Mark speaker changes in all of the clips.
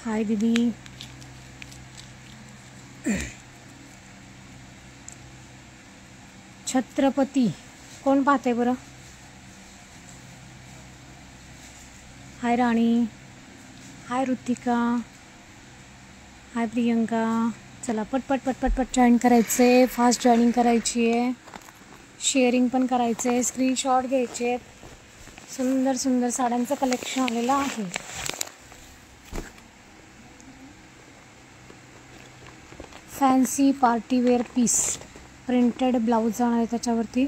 Speaker 1: हाय दीदी. छत्रपती कोण पाहते बरं? हाय राणी, हाय ऋतिका, हाय प्रियंका. चला पटपट पटपट पट जॉईन करायचं आहे, फास्ट जॉईनिंग करायची आहे, शेअरिंग पण करायचं आहे, स्क्रीनशॉट घ्यायचे आहेत. सुंदर सुंदर साड्यांचं कलेक्शन आलेलं आहे. Fancy partywear piece, printed blouse जाणार आहे त्याच्यावरती.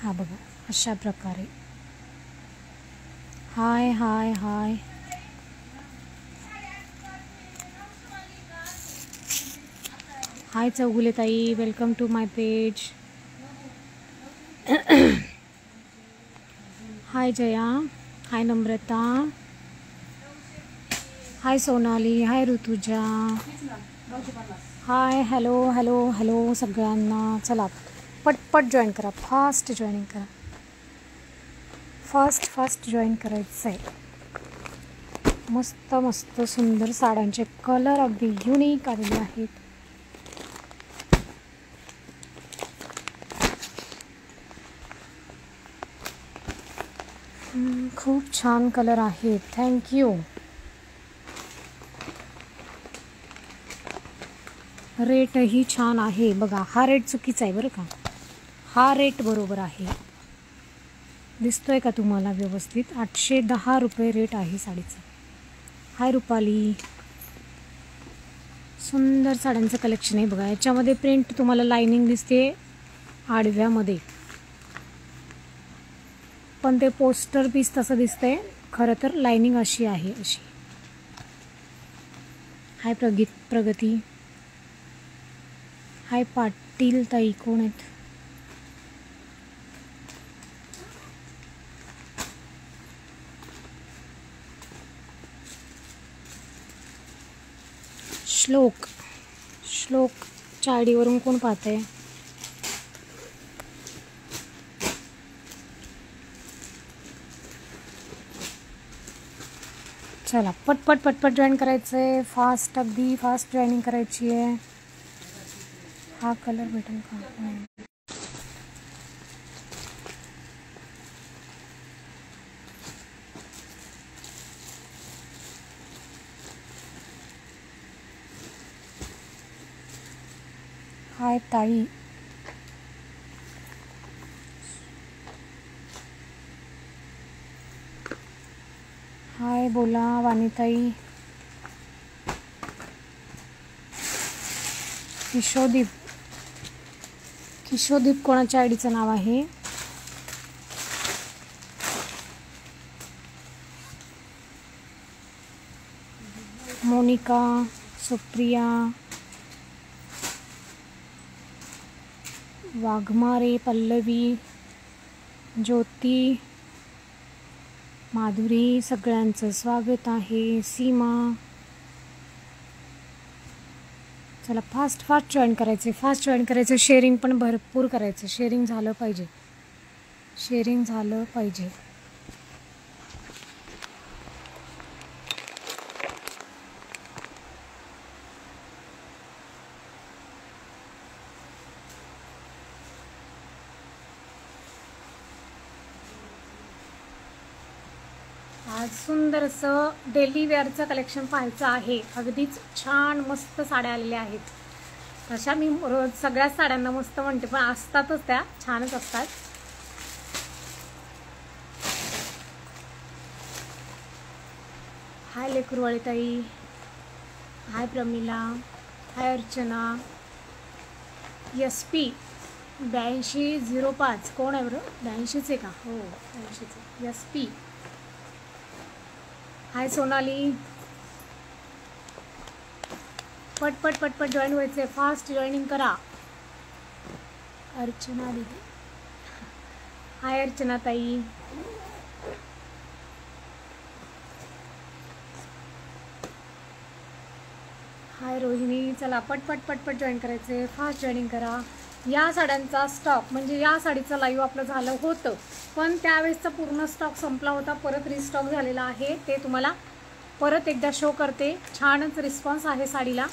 Speaker 1: हा बघा अशा प्रकारे. हाय हाय हाय. हाय चौगुले ताई, welcome to my page. Hi Jaya, hi Namrata, hi Sonali, hi Rutuja, hi hello hello hello सगळ्यांना. चला पटपट जॉईन करा, फास्ट जॉईनिंग करा, फास्ट जॉईन करायचं आहे. मस्त मस्त सुंदर साड्यांचे कलर अगदी युनिक आलेले आहेत. खूप छान कलर आहेत. थँक्यू. रेटही छान आहे बघा. हा रेट चुकीचा आहे बरं का, हा रेट बरोबर आहे. दिसतोय का तुम्हाला व्यवस्थित? 810 रुपये रेट आहे साडीचं. हाय रुपाली. सुंदर साड्यांचं कलेक्शन आहे बघा. याच्यामध्ये प्रिंट तुम्हाला लाइनिंग दिसते आडव्यामध्ये, पण ते पोस्टर पीस तसं दिसतंय, खरं तर लाइनिंग अशी आहे अशी. हाय प्रगती. हाय पाटील ताई, कोण आहेत? श्लोक चाडीवरून कोण पाहतंय? चला पटपट जॉईन करायचं आहे, फास्ट अगदी फास्ट जॉईनिंग करायची आहे. हा कलर भेटेल का? हाय ताई. हाय बोला वाणीताई. किशोदीप कोणाच्या आयडीचं नाव आहे? मोनिका, सुप्रिया, वाघमारे, पल्लवी, ज्योती, माधुरी, सगळ्यांचं स्वागत आहे. सीमा. चला फास्ट जॉईन करायचं, शेअरिंग पण भरपूर करायचं. शेअरिंग झालं पाहिजे. आज सुंदर असं डेली वेअरचं कलेक्शन पाहायचं आहे. अगदीच छान मस्त साड्या आलेल्या आहेत. तशा मी रोज सगळ्याच साड्यांना मस्त म्हणते, पण असतातच त्या छानच असतात. हाय लेकुरवाळी ताई, हाय प्रमिला, हाय अर्चना. SP 8205 कोण आहे बरं? 82च आहे का? हो 82च. SP. हाय सोनाली. पटपट जॉईन व्हायचं आहे, फास्ट जॉईनिंग करा. अर्चना दीदी. हाय अर्चना ताई. हाय रोहिणी. चला पटपट जॉईन करायचं आहे, फास्ट जॉईनिंग करा. या साड्यांचा स्टॉक, म्हणजे या साडीचं लाईव्ह आपलं झालं होतं, पण त्यावेळेसचा पूर्ण स्टॉक संपला होता. परत रिस्टॉक झालेला आहे. ते तुम्हाला परत एकदा शो करते. छानच रिस्पॉन्स आहे साडीला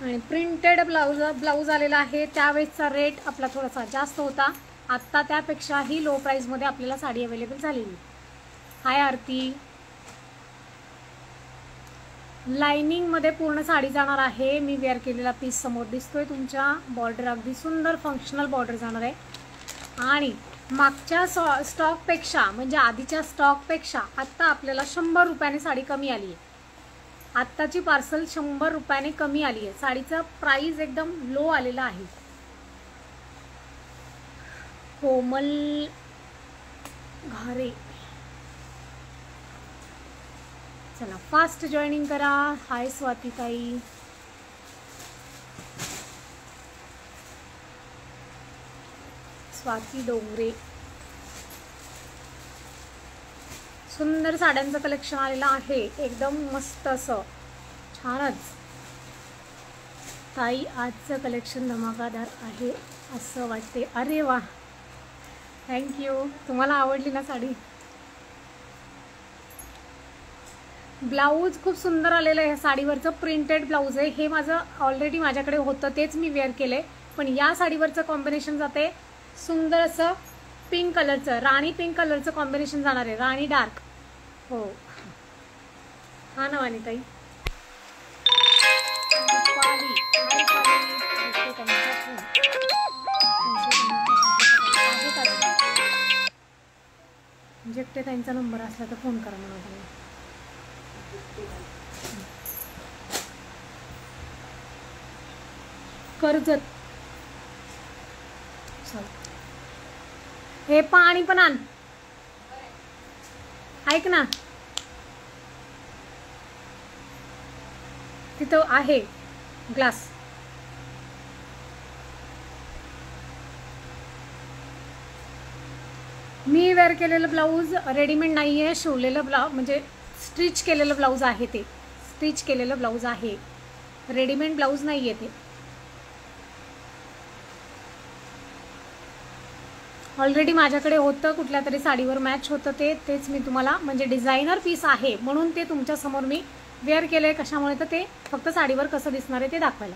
Speaker 1: आणि प्रिंटेड ब्लाऊज आलेला आहे. त्यावेळेसचा रेट आपला थोडासा जास्त होता, आत्ता त्यापेक्षाही लो प्राईजमध्ये आपल्याला साडी अवेलेबल झालेली. हाय आरती. लाइनिंगमध्ये पूर्ण साडी जाणार आहे. मी वेअर केलेला पीस समोर दिसतोय तुमच्या. बॉर्डर अगदी सुंदर फंक्शनल बॉर्डर जाणार आहे आणि मागच्या स्टॉकपेक्षा म्हणजे आधीच्या स्टॉकपेक्षा आत्ता आपल्याला 100 रुपयाने साडी कमी आली आहे. आत्ताची पार्सल 100 रुपयाने कमी आली आहे. साडीचा प्राइस एकदम लो आलेला आहे. कोमल घारे, चला फास्ट जॉईनिंग करा. हाय स्वाती ताई. स्वाती डोंगरे. सुंदर साड्यांचं कलेक्शन आलेलं आहे, एकदम मस्त असं छानच. ताई आजचं कलेक्शन धमाकादार आहे असं वाटते. अरे वा, थँक्यू. तुम्हाला आवडली ना साडी? ब्लाऊज खूप सुंदर आलेलं आहे. साडीवरचं प्रिंटेड ब्लाऊज आहे. हे माझं ऑलरेडी माझ्याकडे होतं, तेच मी वेअर केले. पण या साडीवरचं कॉम्बिनेशन जाते सुंदर असं पिंक कलरचं, राणी पिंक कलरचं कॉम्बिनेशन जाणार आहे. राणी डार्क. हो हा ना वाणीताई. जेकटे त्यांचा नंबर असला तर फोन करा म्हणा तुम्ही. कर्जत. हे पाणी पण आण. ऐक ना, तिथं आहे ग्लास. मी वेअर केलेलं ब्लाऊज रेडीमेड नाही आहे, शिवलेलं म्हणजे स्टिच केलेलं ब्लाऊज आहे. ते स्टिच केलेलं ब्लाऊज आहे, रेडीमेड ब्लाऊज नाही आहे. ते ऑलरेडी माझ्याकडे होतं, कुठल्या तरी साडीवर मॅच होतं. तेच मी तुम्हाला म्हणजे डिझायनर पीस आहे म्हणून ते तुमच्यासमोर मी वेअर केलंय. कशामुळे तर ते फक्त साडीवर कसं दिसणार आहे ते दाखवायला.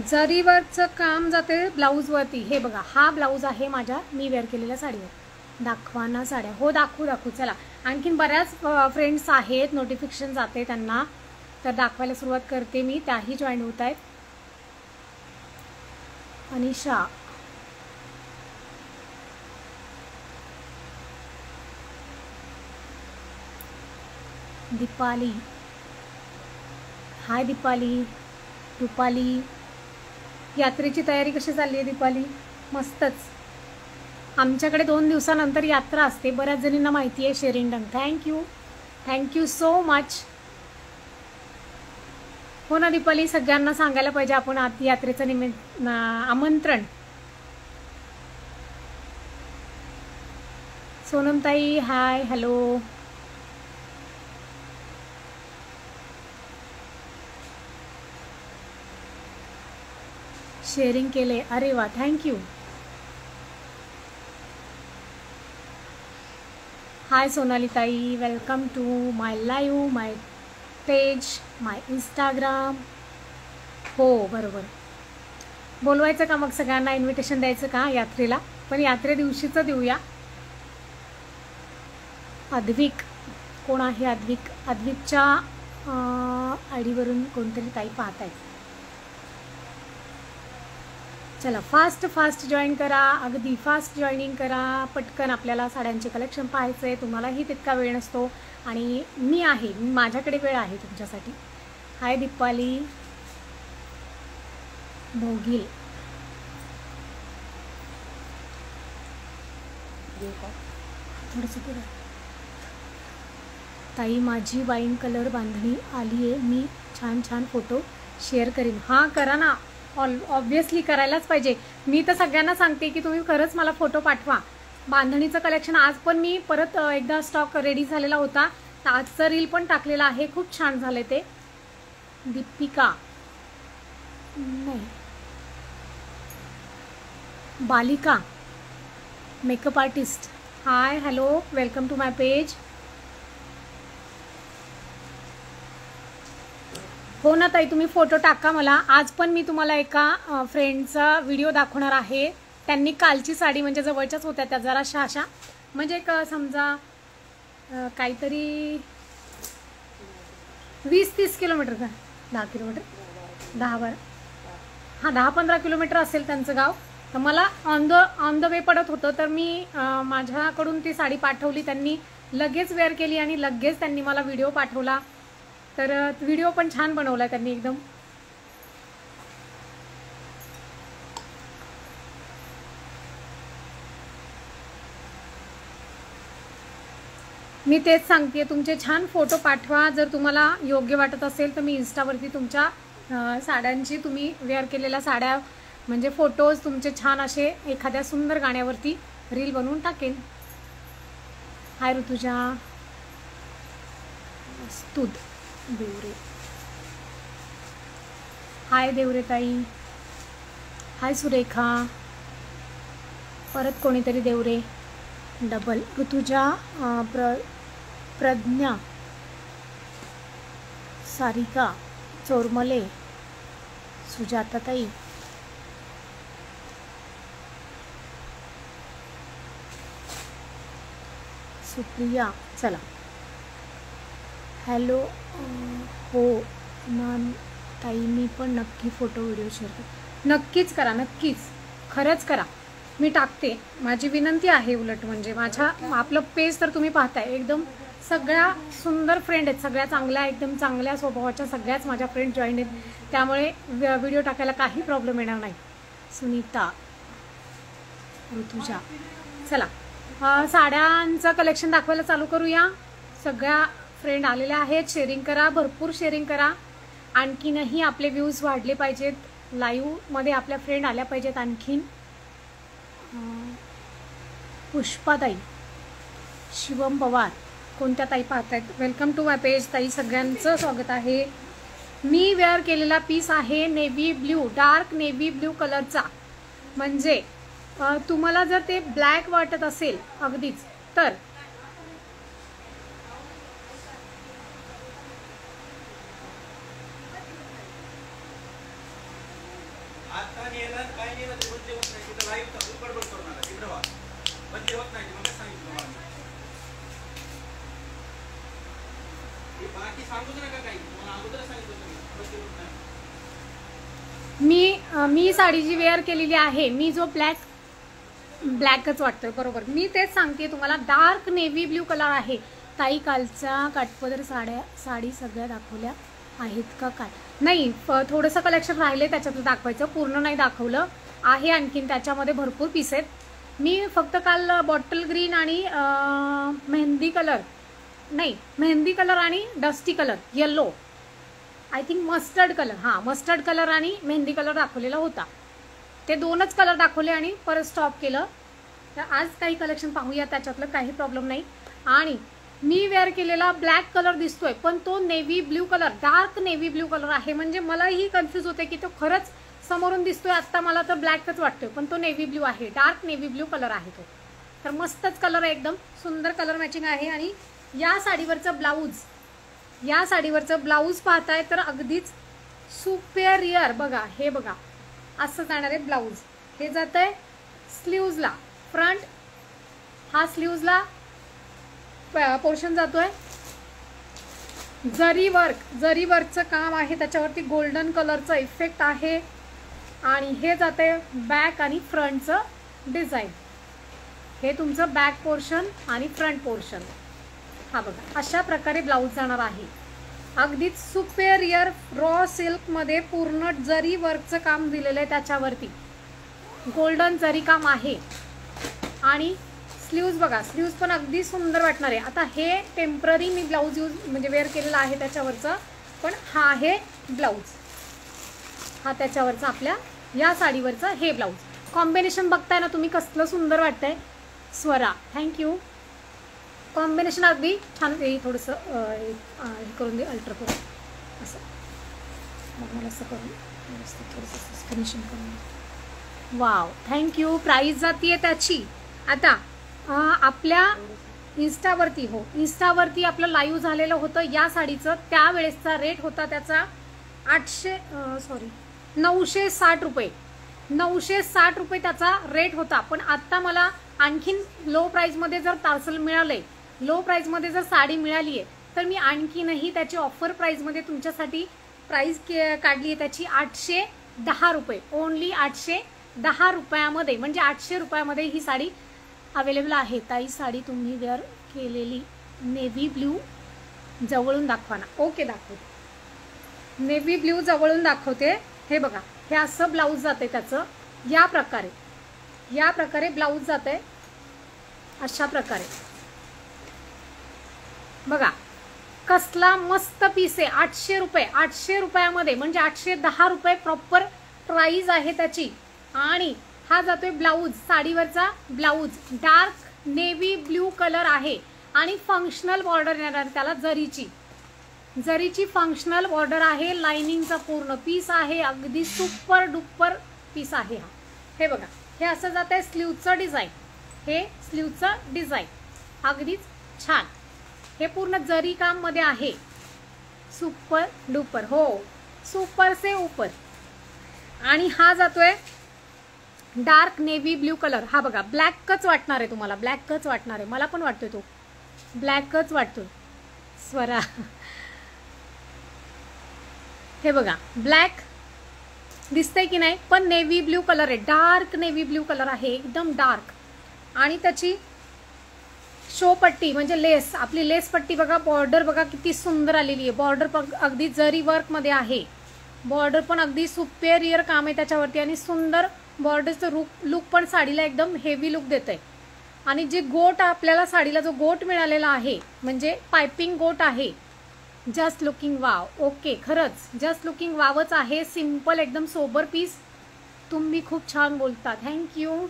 Speaker 1: जरीवरचं काम जाते ब्लाऊजवरती. हे बघा, हा ब्लाऊज आहे माझ्या मी वेअर केलेल्या साडीवर. दाखवा ना साड्या. हो दाखवू. चला, आणखीन बऱ्याच फ्रेंड्स आहेत, नोटिफिकेशन जाते त्यांना, तर दाखवायला सुरुवात करते मी. त्याही जॉईन होत आहेत. अनिशा, दीपाली. हाय दीपाली. रुपाली. यात्रेची तयारी कशी चालली आहे दीपाली? मस्तच. आमच्याकडे 2 दिवसानंतर यात्रा असते, बऱ्याच जणींना माहिती आहे. शेरिंडन, थँक्यू सो मच. हो ना दीपाली, सगळ्यांना सांगायला पाहिजे आपण यात्रेचं आमंत्रण. सोनमताई हाय, हॅलो. शेअरिंग केले, अरे वा, थँक्यू. हाय सोनाली ताई, welcome to my live, my page, my Instagram. हो बरोबर. बोलवायचं का मग सगळ्यांना, इन्व्हिटेशन द्यायचं का यात्रेला? पण यात्रे दिवशीचं देऊया. अद्विक, कोण आहे अद्विक? अद्विकच्या आयडीवरून कोणतरी ताई पाहत आहेत. चला फास्ट जॉईन करा, अगदी फास्ट जॉईनिंग करा. पटकन आपल्याला साड्यांचे कलेक्शन पाहायचं आहे. तुम्हालाही तितका वेळ नसतो आणि मी आहे, माझ्याकडे वेळ आहे तुमच्यासाठी. हाय दीपाली. भोगील. थोडंसं ताई माझी वाईन कलर बांधणी आली आहे, मी छान फोटो शेअर करीन. हां करा ना, ऑब्वियसली करायलाच पाहिजे. मी तर सगळ्यांना सांगते की तुम्ही खरंच मला फोटो पाठवा. बांधणीचं कलेक्शन आज पण मी परत एकदा स्टॉक रेडी झालेला होता, तर आजचं रील पण टाकलेला आहे, खूप छान झाले ते. दीपिका नाही, Balika. Makeup artist. Hi, hello, welcome to my page. हो ना ताई, तुम्ही फोटो टाका मला. आज पण मी तुम्हाला एका फ्रेंडचा व्हिडिओ दाखवणार आहे. त्यांनी कालची साडी म्हणजे जवळच्याच होत्या त्या जराशा अशा म्हणजे एक समजा काहीतरी 20-30 किलोमीटर का 10 किलोमीटर 10-15 किलोमीटर असेल त्यांचं गाव. तर मला ऑन द वे पडत होतं तर मी माझ्याकडून ती साडी पाठवली. त्यांनी लगेच वेअर केली आणि लगेच त्यांनी मला व्हिडिओ पाठवला. तर व्हिडिओ पण छान बनवला त्यांनी एकदम. मी तेच सांगते, तुमचे छान फोटो पाठवा. जर तुम्हाला योग्य वाटत असेल तर मी इन्स्टावरती तुमच्या साड्यांची तुम्ही वेअर केलेल्या साड्या म्हणजे फोटोज तुमचे छान असे एखाद्या सुंदर गाण्यावरती रील बनवून टाकेन. हाय ऋतुजा, स्तुत देवरे. हाय देवरे ताई. हाय सुरेखा. परत कोणीतरी देवरे डबल. ऋतुजा, प्रज्ञा, सारिका चोरमले, सुजाता ताई, सुप्रिया. चला, हॅलो. हो ना ताई, मी पण नक्की फोटो व्हिडिओ शेअर कर. नक्कीच करा, नक्कीच, खरंच करा. मी टाकते. माझी विनंती आहे. उलट म्हणजे आपलं पेज तर तुम्ही पाहताय, एकदम सगळ्या सुंदर फ्रेंड आहेत, सगळ्या चांगल्या, एकदम चांगल्या स्वभावाच्या सगळ्याच माझ्या फ्रेंड जॉईन आहेत. त्यामुळे व्हिडिओ टाकायला काही प्रॉब्लेम येणार नाही. सुनीता, ऋतुजा. चला, साड्यांचं कलेक्शन दाखवायला चालू करूया. सगळ्या फ्रेंड आलेल्या आहेत. शेअरिंग करा, भरपूर शेअरिंग करा. आणखीनही आपले व्ह्यूज वाढले पाहिजेत. लाईव्हमध्ये आपल्या फ्रेंड आल्या पाहिजेत आणखीन. पुष्पाताई, शिवम पवार, कोणत्या ताई पाहतायत? वेलकम टू माय पेज ताई. सगळ्यांचं स्वागत आहे. मी वेअर केलेला पीस आहे navy blue, dark navy blue कलरचा. म्हणजे तुम्हाला जर ते ब्लॅक वाटत असेल अगदीच तर मी साडी जी वेअर केलेली आहे, मी जो ब्लॅकच वाटतोय बरोबर. मी तेच सांगते तुम्हाला, डार्क नेव्ही ब्ल्यू कलर आहे. ताई कालच्या काठपदर साडी सगळ्या दाखवल्या आहेत का? काय नाही, थोडंसं कलेक्शन राहिले त्याच्यातलं दाखवायचं, पूर्ण नाही दाखवलं आहे. आणखीन त्याच्यामध्ये भरपूर पीस आहेत. मी फक्त काल बॉटल ग्रीन आणि मेहंदी कलर आणि dusty colour, yellow, I think mustard colour, mustard colour आणि मेहंदी कलर दाखवलेला होता. ते दोनच कलर दाखवले आणि परत स्टॉप केलं. तर आज काही कलेक्शन पाहूया, त्याच्यातलं काही प्रॉब्लेम नाही. आणि मी वेअर केलेला ब्लॅक कलर दिसतोय पण तो navy blue colour, dark navy blue colour आहे. म्हणजे मलाही कन्फ्यूज होते की तो खरंच समोरून दिसतोय, आत्ता मला तर ब्लॅकच वाटतोय पण तो नेव्ही ब्ल्यू आहे, डार्क नेव्ही ब्ल्यू कलर आहे तो. तर मस्तच कलर आहे, एकदम सुंदर कलर मॅचिंग आहे. आणि या साडीवरचं ब्लाऊज पाहताय तर अगदीच सुपेरियर. बघा, हे बघा, असं जाणार आहे ब्लाऊज. हे जात आहे स्लीव्जला, फ्रंट हा स्लीव्जला पोर्शन जातोय. जरी वर्कचं काम आहे, त्याच्यावरती गोल्डन कलरचं इफेक्ट आहे. आणि हे जाते बॅक आणि फ्रंटचं डिझाईन. हे तुमचं बॅक पोर्शन आणि फ्रंट पोर्शन. हा बघा, अशा प्रकारे ब्लाऊज जाणार आहे. अगदीच सुपेरियर रॉ सिल्कमध्ये पूर्ण जरी वर्कचं काम दिलेलं आहे, त्याच्यावरती गोल्डन जरी काम आहे. आणि स्लीव्ज बघा, स्लीव्ज पण अगदी सुंदर वाटणार आहे. आता हे टेम्पररी मी ब्लाऊज म्हणजे वेअर केलेला आहे त्याच्यावरचं, पण हा आहे ब्लाऊज, हा त्याच्यावरचा आपल्या या साडीवरचं हे ब्लाऊज. कॉम्बिनेशन बघताय ना तुम्ही, कसलं सुंदर वाटतंय. स्वरा, थँक्यू. कॉम्बिनेशन अगदी छान. थोडंसं हे करून दे, अल्टर करून असं, मग मला असं करून व्यवस्थित थोडंसं फिनिशिंग करून. Wow, thank you. प्राईस जातीये त्याची आता आपल्या इंस्टावरती आपलं लाईव्ह झालेलं होतं या साडीचं. त्यावेळेसचा रेट होता त्याचा 960 रुपये. 960 रुपये त्याचा रेट होता. पण आता मला आणखीन लो प्राईजमध्ये जर पार्सल मिळालंय, लो प्राईजमध्ये जर साडी मिळाली आहे, तर मी आणखीनही त्याची ऑफर प्राईजमध्ये तुमच्यासाठी प्राईज काढली आहे त्याची 810 रुपये. ओनली 810 रुपयामध्ये, म्हणजे 800 रुपयामध्ये ही साडी अवेलेबल आहे. ताई साडी तुम्ही वेअर केलेली नेव्ही ब्ल्यू जवळून दाखवा ना. ओके, दाखवते. नेव्ही ब्ल्यू जवळून दाखवते. हे बघा, हे असं ब्लाऊज जाते त्याचं. या प्रकारे ब्लाऊज जाते. अशा प्रकारे बघा, कसला मस्त पीस आहे. 800 रुपये. 800 रुपयामध्ये, म्हणजे 810 रुपये प्रॉपर प्राइस आहे त्याची. आणि हा जातोय ब्लाऊज, साडीवरचा blouse. Dark navy blue colour आहे आणि फंक्शनल बॉर्डर येणार त्याला. जरीची फंक्शनल बॉर्डर आहे. लाइनिंगचा पूर्ण पीस आहे. अगदी सुपर डुपर पीस आहे हा. हे बघा, हे असं जात आहे स्लीवचं डिझाईन. हे स्लीवचं डिझाईन अगदीच छान. हे पूर्ण जरी काम मध्ये आहे. सुपर डुपर, हो, सुपर से ऊपर. आणि हा जातोय डार्क नेव्ही ब्ल्यू कलर. हा बघा, ब्लॅकच वाटणार आहे तुम्हाला, ब्लॅकच वाटणार आहे. मला पण वाटतोय तो ब्लॅकच वाटतोय. स्वरा, हे बघा, ब्लॅक दिसतंय की नाही, पण नेव्ही ब्ल्यू कलर आहे. डार्क नेव्ही ब्ल्यू कलर आहे, एकदम डार्क. आणि त्याची शो पट्टी म्हणजे लेस, आपली लेस पट्टी बघा. बॉर्डर बघा किती सुंदर आलेली आहे. बॉर्डर पण अगदी जरी वर्क मध्ये आहे. बॉर्डर पण अगदी सुपेरियर काम आहे त्याच्यावरती. आणि सुंदर बॉर्डरचं लुक पण साडीला एकदम हेवी लुक देतंय. आणि जे गोट आपल्याला साडीला जो गोट मिळालेला आहे, म्हणजे पायपिंग गोट आहे. Just looking wow. ओके, खरंच जस्ट लुकिंग वावच आहे. सिंपल एकदम सोबर पीस. तुम्ही खूप छान बोलता, थँक्यू.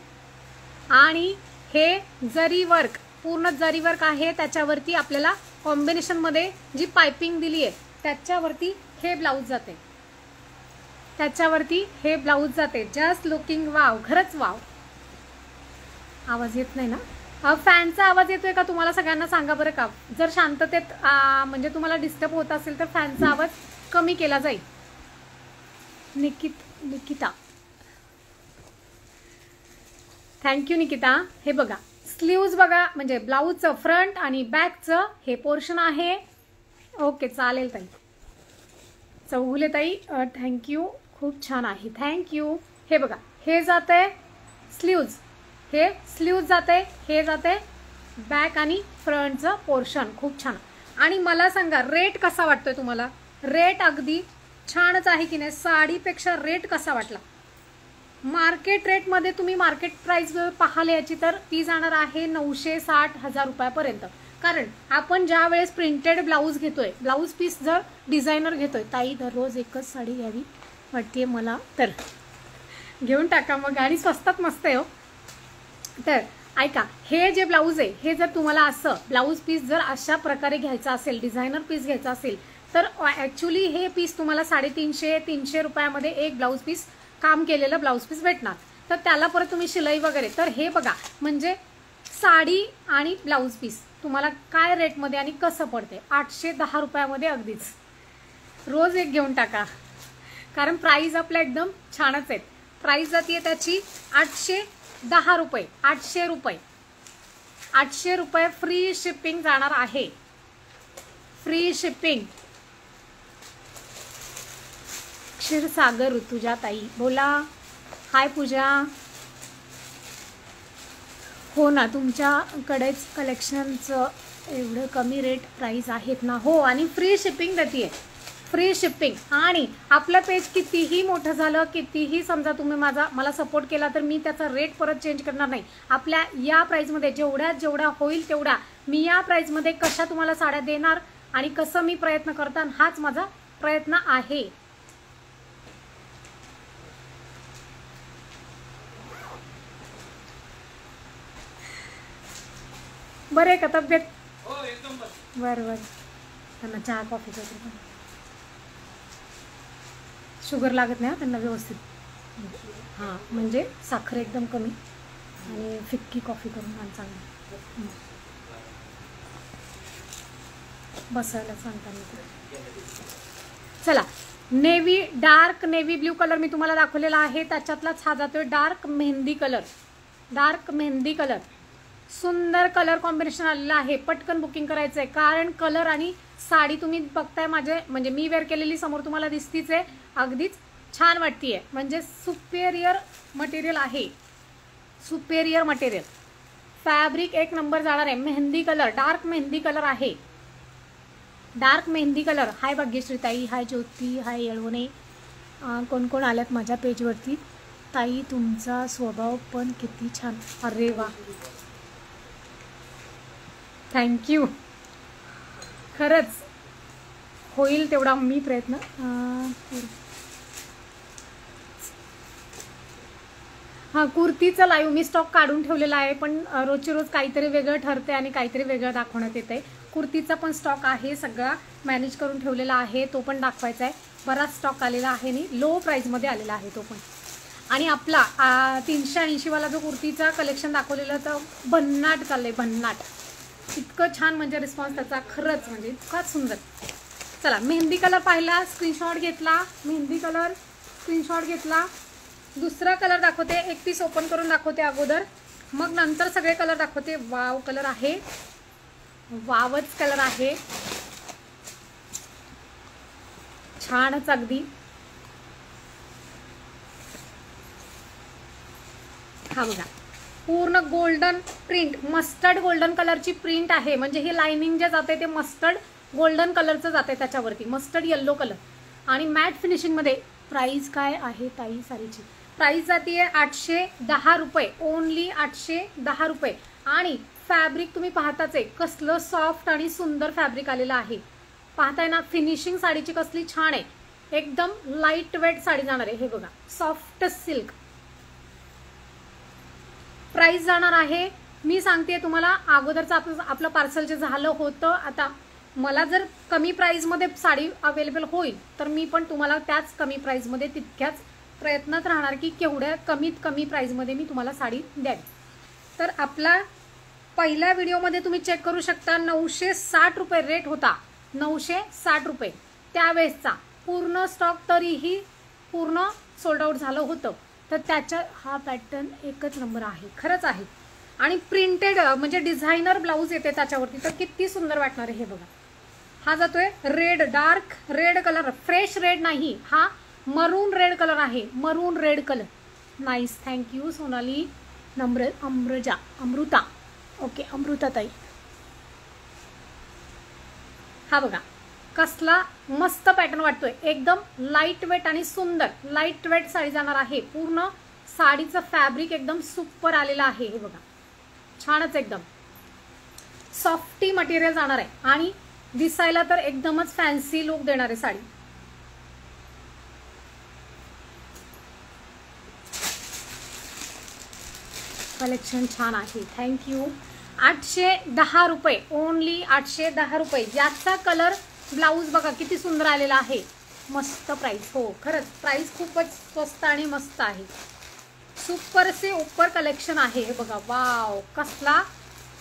Speaker 1: आणि हे जरी वर्क, पूर्ण जरी वर्क आहे. त्याच्यावरती आपल्याला कॉम्बिनेशन मध्ये जी पायपिंग दिली आहे त्याच्यावरती हे ब्लाऊज जाते. जस्ट लुकिंग वाव, खरंच वाव. आवाज येत नाही ना? फॅनचा आवाज येतोय का तुम्हाला सगळ्यांना सांगा बरं का. जर शांततेत म्हणजे तुम्हाला डिस्टर्ब होत असेल तर फॅनचा आवाज कमी केला जाईल. निकिता, थँक्यू निकिता. हे बघा, स्लीव्ज बघा, म्हणजे ब्लाऊजचं फ्रंट आणि बॅकचं हे पोर्शन आहे. ओके, चालेल ताई. चौगुले ताई, थँक्यू, खूप छान आहे, थँक्यू. हे बघा, हे जाते स्लीव्ज, हे स्लीव्ज जाते, हे जाते बॅक आणि फ्रंटचं पोर्शन. खूप छान. आणि मला सांगा, रेट कसा वाटतोय तुम्हाला? रेट अगदी छानच आहे की नाही? साडीपेक्षा रेट कसा वाटला? मार्केट रेटमध्ये तुम्ही मार्केट प्राइस पाहाल याची, तर ती जाणार आहे 960,000 रुपयापर्यंत. कारण आपण ज्या वेळेस प्रिंटेड ब्लाऊज घेतोय, ब्लाऊज पीस जर डिझायनर घेतोय, ताई दररोज एकच साडी घ्यावी वाटते मला, तर घेऊन टाका मग. आणि स्वस्तात मस्त आहे हो. तर ऐका, हे जे ब्लाऊज आहे, हे जर तुम्हाला असं ब्लाऊज पीस जर अशा प्रकारे घ्यायचा असेल, डिझायनर पीस घ्यायचा असेल, तर ॲक्च्युली हे पीस तुम्हाला 350 रुपयामध्ये एक ब्लाऊज पीस, काम केलेलं ब्लाऊज पीस भेटणार. तर त्याला परत तुम्ही शिलाई वगैरे. तर हे बघा, म्हणजे साडी आणि ब्लाऊज पीस तुम्हाला काय रेटमध्ये आणि कसं पडते? 810 रुपयामध्ये अगदीच. रोज एक घेऊन टाका, कारण प्राईस आपल्या एकदम छानच आहेत. प्राईस जाते त्याची 810 रुपये. 800 रुपये, 800 रुपये फ्री शिपिंग जाणार आहे. Free shipping. क्षीरसागर ऋतुजा ताई बोला. हाय पूजा. हो ना, तुमच्याकडेच कलेक्शनचं एवढं कमी रेट प्राईस आहेत ना. हो, आणि फ्री शिपिंग देते, फ्री शिपिंग. आणि आपलं पेज कितीही मोठं झालं, कितीही समजा तुम्ही मला सपोर्ट केला, तर मी त्याचा रेट परत चेंज करणार नाही. आपल्या या प्राईजमध्ये जेवढ्या होईल तेवढ्या मी या प्राईजमध्ये कशा तुम्हाला साड्या देणार आणि कसं मी प्रयत्न करता, हाच माझा प्रयत्न आहे. बरं आहे का तब्येत? बरं. त्यांना चहा कॉफीचा शुगर लागत नाही त्यांना व्यवस्थित. हां, म्हणजे साखर एकदम कमी. आणि फिक्की कॉफी करून आण चांगली. बसायला सांगता मी. चला, navy dark navy blue colour मी तुम्हाला दाखवलेला आहे, त्याच्यातलाच हा जातोय dark mehndi colour. Dark mehndi colour सुंदर कलर कॉम्बिनेशन आलेलं आहे. पटकन बुकिंग करायचं आहे, कारण कलर आणि साडी तुम्ही बघताय माझे, म्हणजे मी वेअर केलेली समोर तुम्हाला दिसतीच आहे, अगदीच छान वाटतीये. म्हणजे सुपेरियर मटेरियल आहे, सुपेरियर मटेरियल. फॅब्रिक एक नंबर जाणार आहे. Mehndi colour, dark mehndi colour आहे, डार्क मेहंदी कलर. हाय भाग्यश्री ताई, हाय ज्योती, हाय येळवणे, कोण कोण आल्यात माझ्या पेजवरती. ताई तुमचा स्वभाव पण किती छान. अरे वा, थँक्यू. खरंच होईल तेवढा मी प्रयत्न. हां, कुर्तीचं लाईव्ह मी स्टॉक काढून ठेवलेला आहे, पण रोजचे रोज काहीतरी वेगळं ठरते आणि काहीतरी वेगळं दाखवण्यात येते. कुर्तीचा पण स्टॉक आहे, सगळा मॅनेज करून ठेवलेला आहे, तो पण दाखवायचा आहे. बराच स्टॉक आलेला आहे आणि लो प्राईजमध्ये आलेला आहे तो पण. आणि आपला 380 वाला जो कुर्तीचा कलेक्शन दाखवलेलं तर भन्नाट चाललंय, भन्नाट. इतकं छान म्हणजे रिस्पॉन्स त्याचा, खरंच म्हणजे इतकाच सुंदर. चला, मेहंदी कलर पाहिला, स्क्रीनशॉट घेतला. मेहंदी कलर स्क्रीनशॉट घेतला. दुसरा कलर दाखवते, एक पीस ओपन करून दाखवते अगोदर, मग नंतर सगळे कलर दाखवते. वाव कलर आहे, वावच कलर आहे, छानच अगदी. हा बघा, पूर्ण गोल्डन प्रिंट, मस्टर्ड गोल्डन कलरची प्रिंट आहे. म्हणजे हे लाइनिंग जे जाते ते मस्टर्ड गोल्डन कलरचं जाते, त्याच्यावरती मस्टर्ड येल्लो कलर आणि मॅट फिनिशिंग मध्ये. प्राइस काय आहे ताई साडीची? प्राइस जाते 810 रुपये, ओनली 810 रुपये. आणि फॅब्रिक तुम्ही पाहताच आहे, कसलं सॉफ्ट आणि सुंदर फॅब्रिक आलेलं आहे. पाहताय ना, फिनिशिंग साडीची कसली छान आहे. एकदम लाईट वेट साडी जाणार आहे. हे बघा, सॉफ्ट सिल्क. प्राइस जाणार आहे, मी सांगते तुम्हाला, अगोदरचं आपलं पार्सल जे झालं होतं, आता मला जर कमी प्राइसमध्ये साडी अवेलेबल होईल तर मी पण तुम्हाला त्याच कमी प्राइसमध्ये, तितक्याच प्रयत्नात राहणार की केवढ्या कमीत कमी प्राइसमध्ये मी तुम्हाला साडी द्यावी. तर आपला पहिल्या व्हिडिओमध्ये तुम्ही चेक करू शकता, 960 रुपये रेट होता, 960 रुपये त्यावेळेसचा. पूर्ण स्टॉक तरीही पूर्ण सोल्ड आउट झालं होतं. तर त्याच्या हा पॅटर्न एकच नंबर आहे, खरंच आहे. आणि प्रिंटेड म्हणजे डिझायनर ब्लाऊज येते त्याच्यावरती, तर किती सुंदर वाटणार आहे. हे बघा, हा जातोय red, dark red colour, fresh red नाही, हा मरून रेड कलर आहे, मरून red colour. Nice, thank you Sonali, Amruta, okay Amruta ताई. हा बघा, कसला मस्त पॅटर्न वाटतोय, एकदम लाईट वेट आणि सुंदर लाईट वेट साडी जाणार आहे. पूर्ण साडीचं फॅब्रिक एकदम सुपर आलेलं आहे. हे बघा, छानच एकदम सॉफ्टी मटेरियल जाणार आहे आणि दिसायला तर एकदमच फॅन्सी लुक देणार आहे साडी. कलेक्शन छान आहे, थँक्यू. 810 रुपये, ओनली 810 रुपये. याचा कलर ब्लाऊज बघा किती सुंदर आलेला आहे, मस्त प्राइस. हो खरंच प्राइस खूपच स्वस्त आणि मस्त आहे. सुपर से ऊपर कलेक्शन आहे. हे बघा, वाव कसला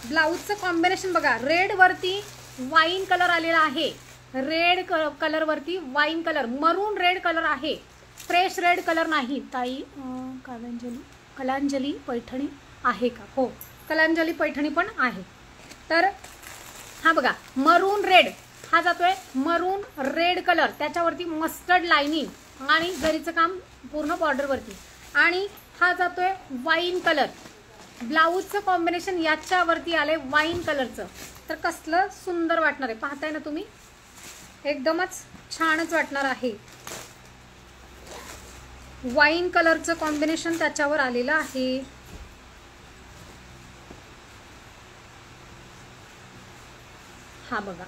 Speaker 1: ब्लाऊजचं कॉम्बिनेशन बघा. रेड वरती वाईन कलर आलेला आहे, रेड कलर वरती वाईन कलर, मरून रेड कलर आहे, फ्रेश रेड कलर नाही. ताई कलांजली पैठणी आहे का? हो, कलांजली पैठणी पण आहे. तर हा बघा, मरून रेड, हा जातोय मरून रेड कलर, त्याच्यावरती मस्टर्ड लाइनिंग आणि जरीचं काम पूर्ण बॉर्डरवरती. आणि हा जातोय वाईन कलर. ब्लाऊजचं कॉम्बिनेशन याच्यावरती आले वाईन कलरचं, तर कसलं सुंदर वाटणार आहे. पाहताय ना तुम्ही, एकदमच छानच वाटणार आहे. वाईन कलरचं कॉम्बिनेशन त्याच्यावर आलेलं आहे. हा बघा,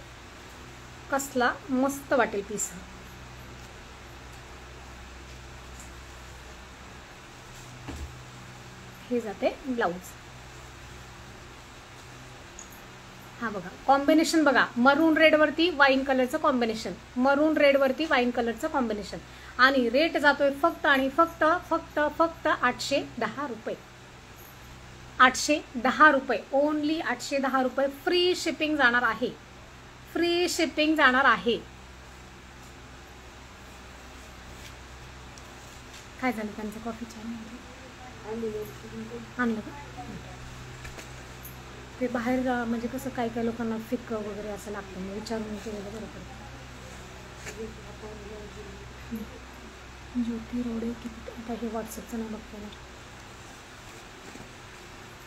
Speaker 1: कसला मस्त वाटेल पीस. हे जाते ब्लाऊज. हा बघा, कॉम्बिनेशन बघा, मरून रेड वरती वाईन कलरचं कॉम्बिनेशन, मरून रेड वरती वाईन कलरचं कॉम्बिनेशन. आणि रेट जातोय फक्त आणि फक्त फक्त फक्त 810 रुपये. 810 रुपये, ओनली 810 रुपये. फ्री शिपिंग जाणार आहे, फ्री शिपिंग जाणार आहे. काय झालं त्यांचं कॉफी छान आणलं का? ते बाहेर म्हणजे कसं काही काही लोकांना फिक्क वगैरे असं लागतं, मग विचारून केलेलं बरं पडतं. ज्योती रोडे किती, आता हे व्हॉट्सअपचं नाही बघतो ना.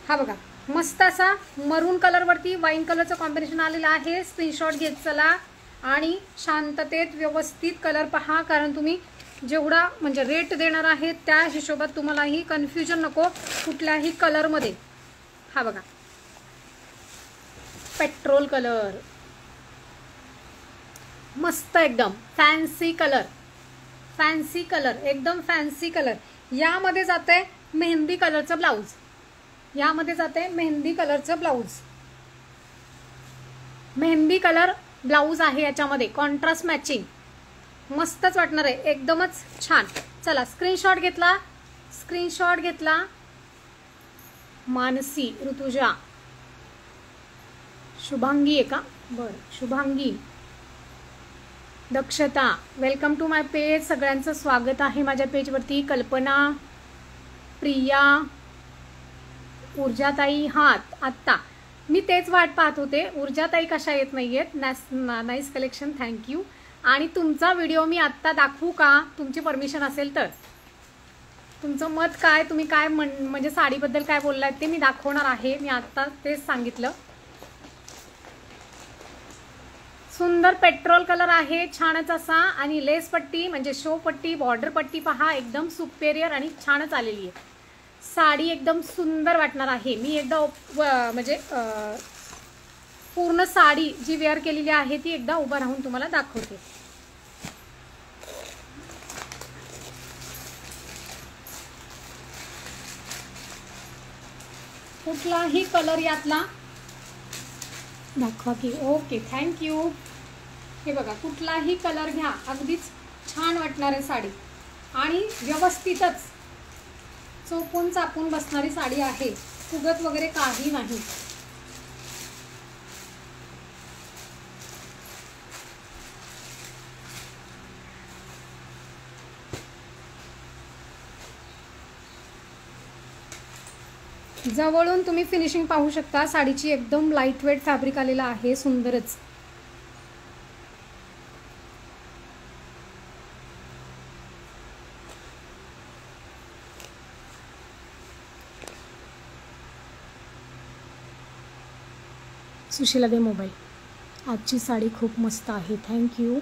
Speaker 1: हा बघा, मस्त असा मरून कलरवरती वाईन कलरचं कॉम्बिनेशन आलेलं आहे. स्क्रीनशॉट घेत चला आणि शांततेत व्यवस्थित कलर पहा, कारण तुम्ही जेवढा म्हणजे रेट देणार आहे त्या हिशोबात तुम्हालाही कन्फ्युजन नको कुठल्याही कलरमध्ये. हा बघा, पेट्रोल कलर, मस्त एकदम फॅन्सी कलर, फॅन्सी कलर, एकदम फॅन्सी कलर. यामध्ये जाते मेहंदी कलरचं ब्लाऊज, यामध्ये जाते मेहंदी कलरचं ब्लाऊज. मेहंदी कलर ब्लाऊज आहे याच्यामध्ये, कॉन्ट्रास्ट मॅचिंग, मस्तच वाटणार आहे, एकदमच छान. चला स्क्रीनशॉट घेतला, स्क्रीनशॉट घेतला. मानसी, ऋतुजा, शुभांगी आहे का? बरं, शुभांगी, दक्षता, वेलकम टू माय पेज. सगळ्यांचं स्वागत आहे माझ्या पेजवरती. कल्पना, प्रिया, ऊर्जाताई, हात आत्ता मी तेच वाट पाहत होते, ऊर्जाताई कशा येत नाही आहेत. Nice collection, thank you. आणि तुमचा व्हिडिओ मी आत्ता दाखवू का? तुमची परमिशन असेल तर. तुमचं मत काय, तुम्ही काय म्हणजे साडीबद्दल काय बोललात ते मी दाखवणार आहे. मी आत्ता तेच सांगितलं. सुंदर पेट्रोल कलर आहे, छानच असा. आणि लेस पट्टी म्हणजे शो पट्टी, बॉर्डर पट्टी पहा, एकदम सुपेरियर आणि छानच आलेली आहे. साडी एकदम सुंदर वाटणार आहे. मी एकदा म्हणजे पूर्ण साडी जी वेअर केलेली आहे ती एकदा उभं राहून तुम्हाला दाखवते. कुठलाही कलर यातला दाखवा की. Okay, thank you. हे बघा, कुठलाही कलर घ्या, अगदीच छान वाटणार आहे साडी. आणि व्यवस्थितच चोपून चापून बसणारी साडी आहे, फुगत वगैरे काही नाही. जवळून तुम्ही फिनिशिंग पाहू शकता साडीची, एकदम लाईट वेट फॅब्रिक आलेला आहे, सुंदरच. सुशीला दे मोबाईल. आजची साडी खूप मस्त आहे, थँक्यू.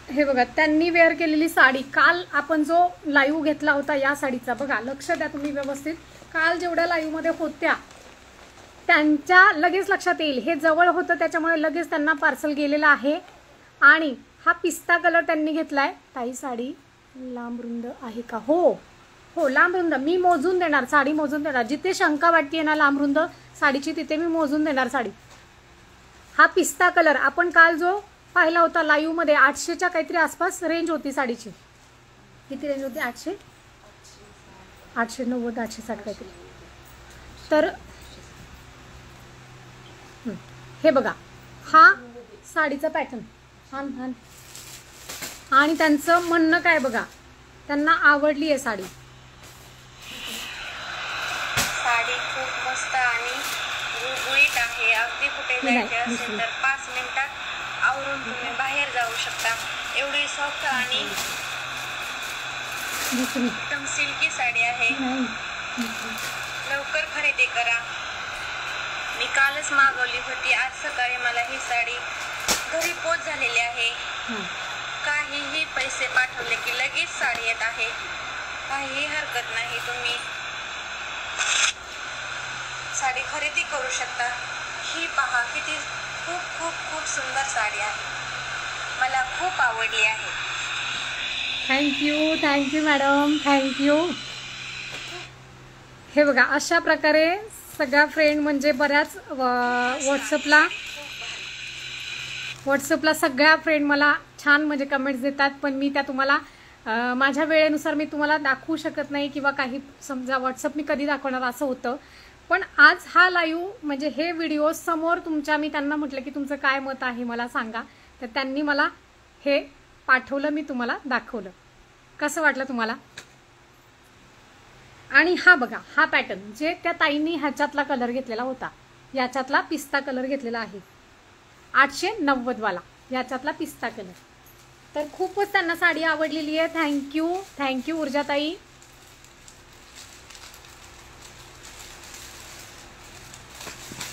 Speaker 1: हे बघा, त्यांनी वेअर केलेली साडी, काल आपण जो लाईव्ह घेतला होता या साडीचा, बघा लक्ष द्या तुम्ही व्यवस्थित. काल जेवढ्या लाईव्ह मध्ये होत्या त्यांच्या लगेच लक्षात येईल. हे जवळ होतं त्याच्यामुळे लगेच त्यांना पार्सल गेलेलं आहे. आणि हा पिस्ता कलर त्यांनी घेतलाय. ताई साडी लांब रुंद आहे का? हो हो, लांब रुंद मी मोजून देणार, साडी मोजून देणार. जिथे शंका वाटते ना लांब रुंद साडीची, तिथे मी मोजून देणार साडी. हा पिस्ता कलर आपण काल जो पाहिला होता लाईव्ह मध्ये, 800च्या काहीतरी आसपास रेंज होती साडीची. किती रेंज होती? 800, 890, 860 काहीतरी. तर हे बघा, हा साडीचा पॅटर्न. आणि त्यांचं म्हणणं काय बघा, त्यांना आवडली आहे साडी.
Speaker 2: साडी खूप मस्त आणि गुळगुळीत आहे. अगदी कुठे जायचे असेल तर 5 मिनिटात आवरून तुम्ही बाहेर जाऊ शकता. एवढी सॉफ्ट आणि एकदम सिल्की साडी आहे. लवकर खरेदी करा. मी कालच मागवली होती, आज सकाळी मला ही साडी घरी पोच झालेली आहे. काहीही पैसे पाठवले की लगेच साडी येत आहे, काहीही हरकत नाही. तुम्ही साडी खरेदी करू शकता. ही पहा, किती खूप खूप खूप सुंदर साडी आहे, मला खूप आवडली आहे.
Speaker 1: Thank you, thank you madam, thank you. हे बघा, अशा प्रकारे सगळ्या फ्रेंड म्हणजे बऱ्याच व्हॉट्सअपला सगळ्या फ्रेंड मला छान म्हणजे कमेंट्स देतात, पण मी त्या तुम्हाला माझ्या वेळेनुसार मी तुम्हाला दाखवू शकत नाही, किंवा काही समजा व्हॉट्सअप मी कधी दाखवणार असं होतं. पण आज हा लाईव्ह म्हणजे हे व्हिडिओ समोर तुमच्या, मी त्यांना म्हटलं की तुमचं काय मत आहे मला सांगा, तर त्यांनी मला हे पाठवलं, मी तुम्हाला दाखवलं. कसं वाटलं तुम्हाला? आणि हा बघा, हा पॅटर्न जे त्या ताईंनी ह्याच्यातला कलर घेतलेला होता, याच्यातला पिस्ता कलर घेतलेला आहे 890 वाला, याच्यातला पिस्ता कलर. तर खूपच त्यांना साडी आवडलेली आहे. थँक्यू ऊर्जाताई.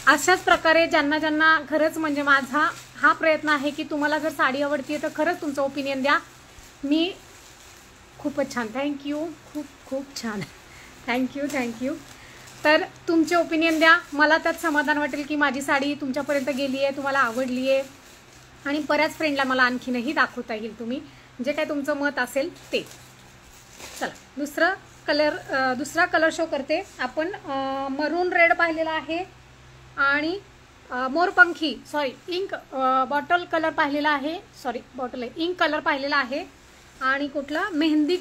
Speaker 1: अशाच प्रकारे ज्यांना खरंच म्हणजे माझा हा प्रयत्न आहे की तुम्हाला जर साडी आवडतीये तर खरंच तुमचं ओपिनियन द्या. मी खूपच छान, थँक्यू, खूप छान, थँक्यू. तर तुमचे ओपिनियन द्या, मला त्यात समाधान वाटेल की माझी साडी तुमच्यापर्यंत गेली आहे, तुम्हाला आवडली आहे, आणि बऱ्याच फ्रेंडला मला आणखीनही दाखवता येईल तुम्ही जे काय तुमचं मत असेल ते. चला दुसरा कलर शो करते. आपण मरून रेड पाहिलेला आहे, आणि मोरपंखी इंक बॉटल कलर पाहिलेला आहे, इंक कलर पाहिलेला आहे, आणि कुठला मेहंदी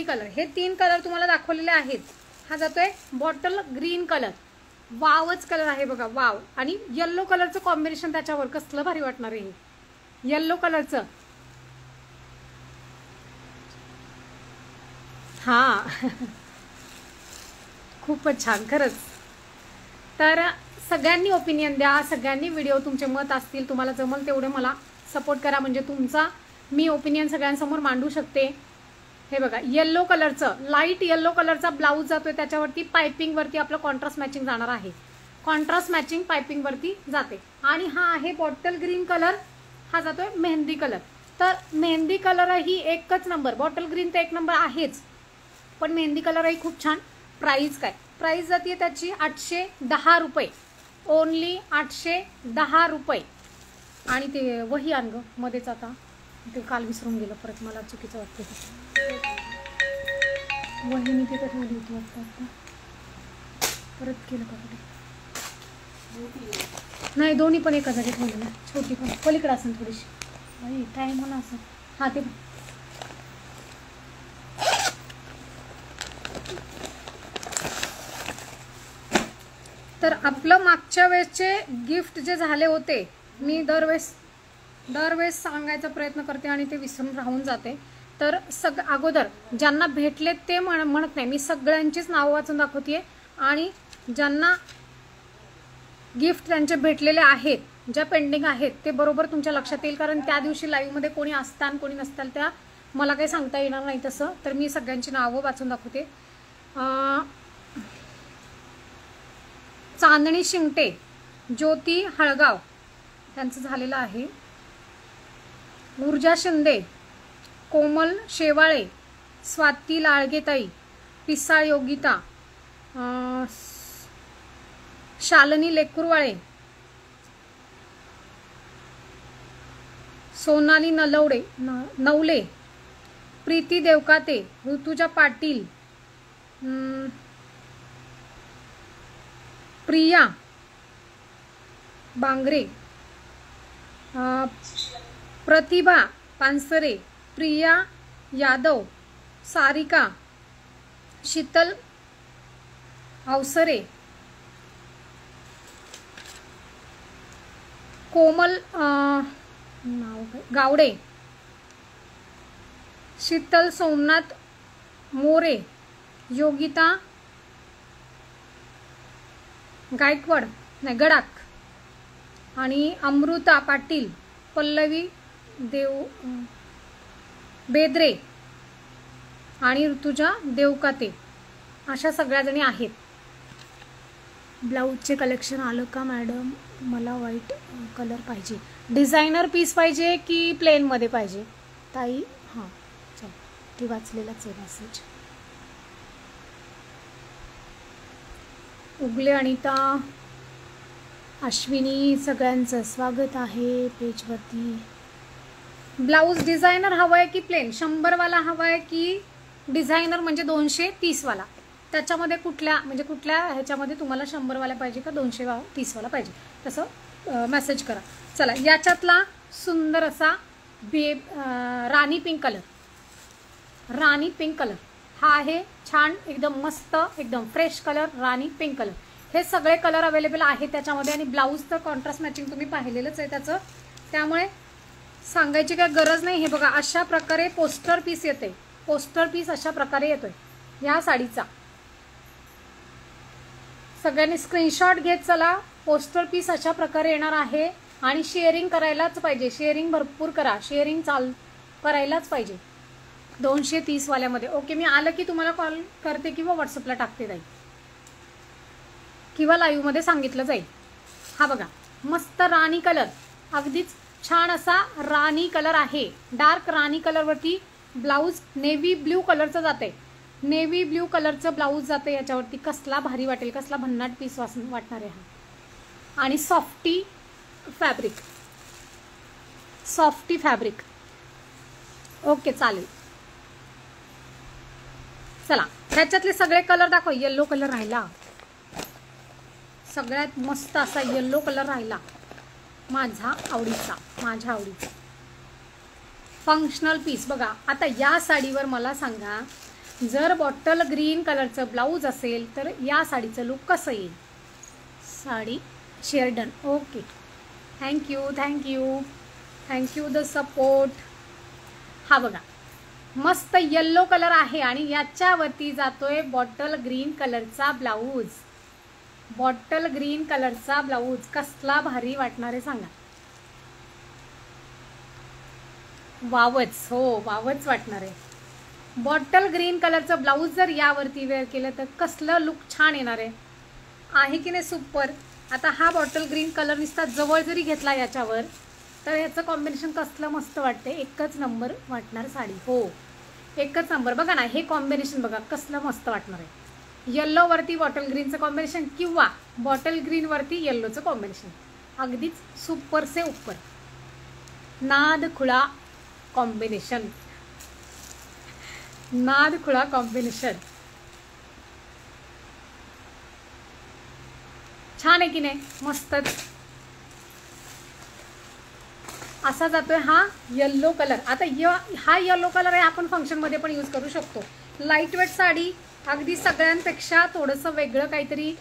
Speaker 1: कलर, हे 3 कलर तुम्हाला दाखवलेले आहेत. हा जातोय बॉटल ग्रीन कलर, वावच कलर आहे बघा, वाव. आणि येल्लो कलरचं कॉम्बिनेशन त्याच्यावर कसलं भारी वाटणार आहे, येल्लो कलरचं. हा खूपच छान खरंच. तर सगळ्यांनी ओपिनियन द्या, सगळ्यांनी व्हिडिओ तुमचे मत असतील, तुम्हाला जमल तेवढे मला सपोर्ट करा, म्हणजे तुमचा मी ओपिनियन सगळ्यांसमोर मांडू शकते. हे बघा, येल्लो कलरचं, लाईट येल्लो कलरचा ब्लाऊज जातोय, त्याच्यावरती पायपिंग वरती आपलं कॉन्ट्रास्ट मॅचिंग जाणार आहे, कॉन्ट्रास्ट मॅचिंग पायपिंग वरती जाते. आणि हा आहे बॉटल ग्रीन कलर, हा जातोय मेहंदी कलर. तर मेहंदी कलर ही एकच नंबर, बॉटल ग्रीन तर 1 नंबर आहेच, पण मेहंदी कलर ही खूप छान. प्राइस काय, प्राइस जाते त्याची 810 रुपये, ओनली 810 रुपये. आणि ते वही आण ग मध्येच, आता ते काल विसरून गेलं, परत मला चुकीचं वाटतं. वही मी तिथं ठेवली होती वाटतं, परत केलं का कुठे? नाही, दोन्ही पण एका जागी ठेवली ना, छोटी पण पलीकडे असेल थोडीशी, टाईम मला असं. हा ते तर आपलं मागच्या वेळेसचे गिफ्ट जे झाले होते, मी दरवेळेस सांगायचा प्रयत्न करते आणि ते विसरून राहून जाते. तर अगोदर ज्यांना भेटले ते म्हणत नाही, मी सगळ्यांचीच नावं वाचून दाखवते. आणि ज्यांना गिफ्ट त्यांचे भेटलेले आहेत, ज्या पेंडिंग आहेत, ते बरोबर तुमच्या लक्षात येईल, कारण त्या दिवशी लाईव्हमध्ये कोणी असताना कोणी नसताना त्या मला काही सांगता येणार नाही तसं. तर मी सगळ्यांची नावं वाचून दाखवते. चांदणी शिंगटे, ज्योती हळगाव त्यांचं झालेलं आहे, ऊर्जा शिंदे, कोमल शेवाळे, स्वाती लाळगेताई, पिसाळ योगिता, शालिनी लेकुरवाळे, सोनाली नवले, प्रीती देवकाते, ऋतुजा पाटील, प्रिया बांगरे, प्रतिभा पानसरे, प्रिया यादव, सारिका, शीतल अवसरे, कोमल गावडे, शीतल सोमनाथ मोरे, योगिता गायकवाड गडाख, आणि अमृता पाटील, पल्लवी बेद्रे आणि ऋतुजा देवकाते, अशा सगळ्या जणी आहेत. ब्लाऊजचे कलेक्शन आलं का मॅडम? मला व्हाईट कलर पाहिजे. डिझायनर पीस पाहिजे की प्लेनमध्ये पाहिजे ताई? हां चल, ती वाचलेलाच आहे मेसेज. उगले अनिता, अश्विनी, सगळ्यांचं स्वागत आहे पेजवरती. ब्लाऊज डिझायनर हवा आहे की प्लेन? 100 वाला हवा आहे की डिझायनर म्हणजे 230 वाला? त्याच्यामध्ये कुठल्या ह्याच्यामध्ये तुम्हाला 100वाला पाहिजे का 230वाला पाहिजे तसं मेसेज करा. चला, याच्यातला सुंदर असा राणी पिंक कलर हा आहे. छान एकदम मस्त एकदम फ्रेश कलर राणी पिंक कलर. हे सगळे कलर अवेलेबल आहेत त्याच्यामध्ये. आणि ब्लाऊज तर कॉन्ट्रास्ट मॅचिंग तुम्ही पाहिलेलंच आहे त्याचं, त्यामुळे सांगायची काय गरज नाही. हे बघा अशा प्रकारे पोस्टर पीस येते. पोस्टर पीस अशा प्रकारे येतोय ह्या साडीचा. सगळ्यांनी स्क्रीनशॉट घेत चला. पोस्टर पीस अशा प्रकारे येणार आहे. आणि शेअरिंग करायलाच पाहिजे. शेअरिंग भरपूर करा. शेअरिंग करायलाच पाहिजे 230 वाल्यामध्ये. ओके, मी आलं की तुम्हाला कॉल करते किंवा व्हॉट्सअपला टाकते जाईल किंवा लाईव्हमध्ये सांगितलं जाईल. हा बघा मस्त राणी कलर, अगदीच छान असा राणी कलर आहे. डार्क राणी कलरवरती ब्लाऊज नेव्ही ब्ल्यू कलरचं जाते. नेव्ही ब्ल्यू कलरचं ब्लाऊज जाते याच्यावरती. कसला भारी वाटेल, कसला भन्नाट पीस वाटणार आहे हा. आणि सॉफ्टी फॅब्रिक. ओके चालेल. चला, ह्याच्यातले सगळे कलर दाखव. येल्लो कलर राहिला, सगळ्यात मस्त असा येल्लो कलर राहिला माझ्या आवडीचा. फंक्शनल पीस बघा. आता या साडीवर मला सांगा, जर बॉटल ग्रीन कलरचं ब्लाऊज असेल तर या साडीचं लुक कसं येईल. Sari share done. Okay, thank you the support. हा बघा मस्त येल्लो कलर आहे आणि याच्यावरती जातोय बॉटल ग्रीन कलरचा ब्लाऊज. कसला भारी वाटणार आहे सांगा. वावच वाटणार आहे. बॉटल ग्रीन कलरचं ब्लाऊज जर यावरती वेअर केलं तर कसलं लुक छान येणार आहे की नाही. सुपर. आता हा बॉटल ग्रीन कलर नुसता जवळ जरी घेतला याच्यावर तर ह्याचं कॉम्बिनेशन कसलं मस्त वाटते. एकच नंबर वाटणार साडी. हो, एकच नंबर. बघा ना, हे कॉम्बिनेशन बघा कसलं मस्त वाटणार आहे. येल्लोवरती बॉटल ग्रीनचं कॉम्बिनेशन किंवा बॉटल ग्रीनवरती येल्लोचं कॉम्बिनेशन. अगदीच सुपर से उपर. नाद खुळा कॉम्बिनेशन. छान आहे की नाही. मस्तच असा जातोय हा येल्लो कलर. आता हा येल्लो कलर आहे, आपण फंक्शनमध्ये पण यूज करू शकतो. लाईट वेट साडी, अगदी सगळ्यांपेक्षा थोडंसं वेगळं काहीतरी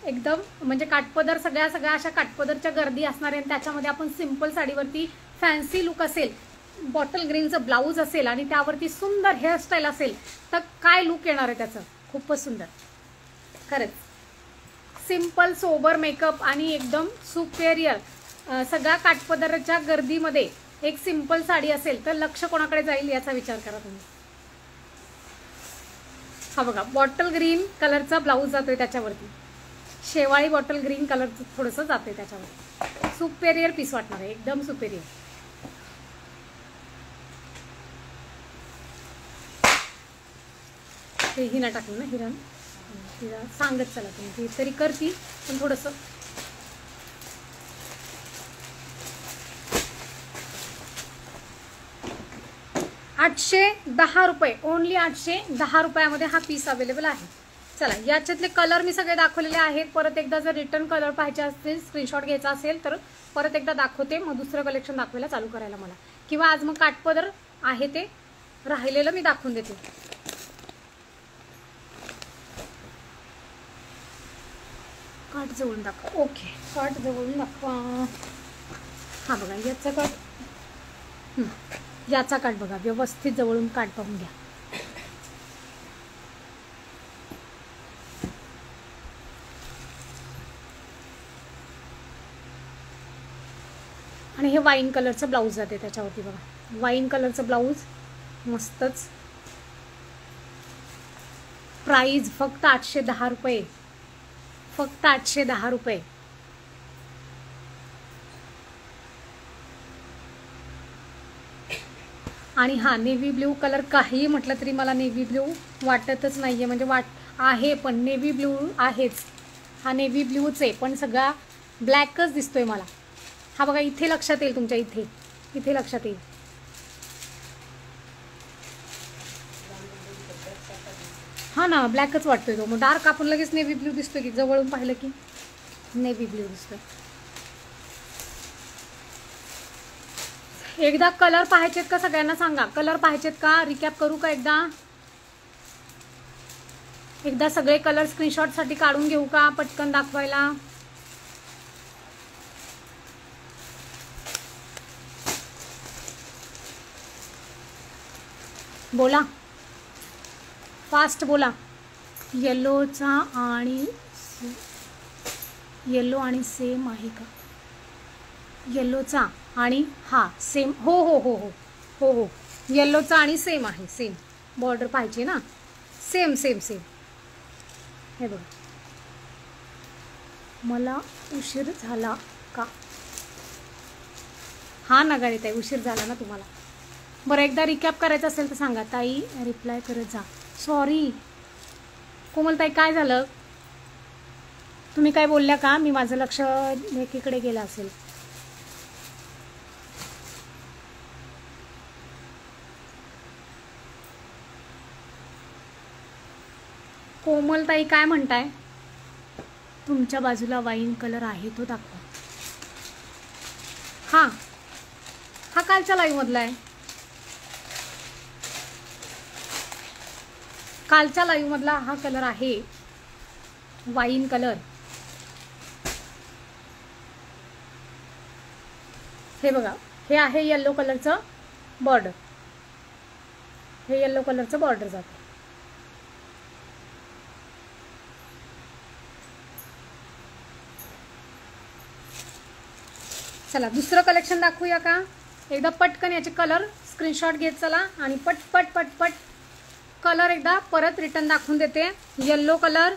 Speaker 1: एकदम, म्हणजे काठपदर सगळ्या अशा काठपदरच्या गर्दी असणार आहे. त्याच्यामध्ये आपण सिंपल साडीवरती फॅन्सी लुक असेल, बॉटल ग्रीनचं ब्लाऊज असेल आणि त्यावरती सुंदर हेअरस्टाईल असेल तर काय लुक येणार आहे त्याचं. खूपच सुंदर खरंच. सिंपल सोबर मेकअप आणि एकदम सुपेरियर. सगळ्या काठपदरच्या गर्दीमध्ये एक सिंपल साडी असेल तर लक्ष कोणाकडे जाईल याचा विचार करा तुम्ही. हा बघा बॉटल ग्रीन कलरचा ब्लाऊज जातोय त्याच्यावरती. शेवाळी बॉटल ग्रीन कलरचं थोडंसं जातोय त्याच्यावर. सुपेरियर पीस वाटणार आहे, एकदम सुपेरियर. ते हिना टाकलं ना, हिरा सांगत चला तुम्ही. ती तरी करती पण थोडंसं. ₹810. ओनली 810 रुपयामध्ये हा पीस अवेलेबल आहे. चला, याच्यातले कलर मी सगळे दाखवलेले आहेत. परत एकदा जर रिटर्न कलर पाहिजे असतील, स्क्रीनशॉट घ्यायचा असेल तर परत एकदा दाखवते. मग दुसरं कलेक्शन दाखवायला चालू करायला मला, किंवा आज मग काठपदर आहे ते राहिलेलं मी दाखवून देते. काठ जवळून दाखवा. ओके, काठ जवळून दाखवा. हा बघा याचा काठ, याचा काठ बघा व्यवस्थित जवळून काठ पाहून घ्या. आणि हे वाईन कलरचं ब्लाऊज जाते त्याच्यावरती बघा. वाईन कलरचं ब्लाऊज मस्तच. प्राइस फक्त 810 रुपये. फक्त 810 रुपये. आणि हा नेव्ही ब्ल्यू कलर, काही म्हटलं तरी मला नेव्ही ब्ल्यू वाटतच नाहीये. म्हणजे आहे पण नेव्ही ब्ल्यू आहेच. हा नेव्ही ब्ल्यूच आहे पण सगळा ब्लॅकच दिसतोय मला. हा बघा इथे लक्षात येईल तुमच्या, इथे लक्षात येईल. हा ना, ब्लॅकच वाटतोय तो. मग डार्क आपण लगेच नेव्ही ब्ल्यू दिसतोय की, जवळून पाहिलं की नेव्ही ब्ल्यू दिसतोय. एकदा कलर पाहायचेत का सगळ्यांना सांगा, कलर पाहायचेत का? रिकॅप करू का एकदा सगळे कलर स्क्रीनशॉट साठी काढून घेऊ का, पटकन दाखवायला? बोला, फास्ट बोला. येल्लोचा आणि येल्लो आणि सेम आहे का? येल्लोचा आणि हा सेम, हो हो हो हो हो हो, येल्लोचा आणि सेम आहे, सेम बॉर्डर पाहिजे ना, सेम सेम सेम. हे बघ, मला उशीर झाला का? हा ना गणित आहे, उशीर झाला ना तुम्हाला. बरं, एकदा रिकॅप करायचं असेल तर सांगा. ताई रिप्लाय करत जा. सॉरी कोमलताई, काय झालं? तुम्ही काय बोलल्या का? मी माझं लक्ष एकीकडे गेलं असेल. कोमलताई काय म्हणताय? तुमच्या बाजूला वाईन कलर आहे तो दाखवा. हा हा कालच्या लाईव्ह मधला आहे, कालच्या लाईव्ह मधला हा कलर आहे, वाईन कलर. हे बघा, हे आहे येल्लो कलरचं बॉर्डर, हे येल्लो कलरचं बॉर्डर जातं. चला दुसरं कलेक्शन दाखवूया का? एकदा पटकन याचे कलर स्क्रीनशॉट घेत चला आणि पट पट पट पट कलर एकदा परत रिटर्न दाखवून देते. Yellow colour,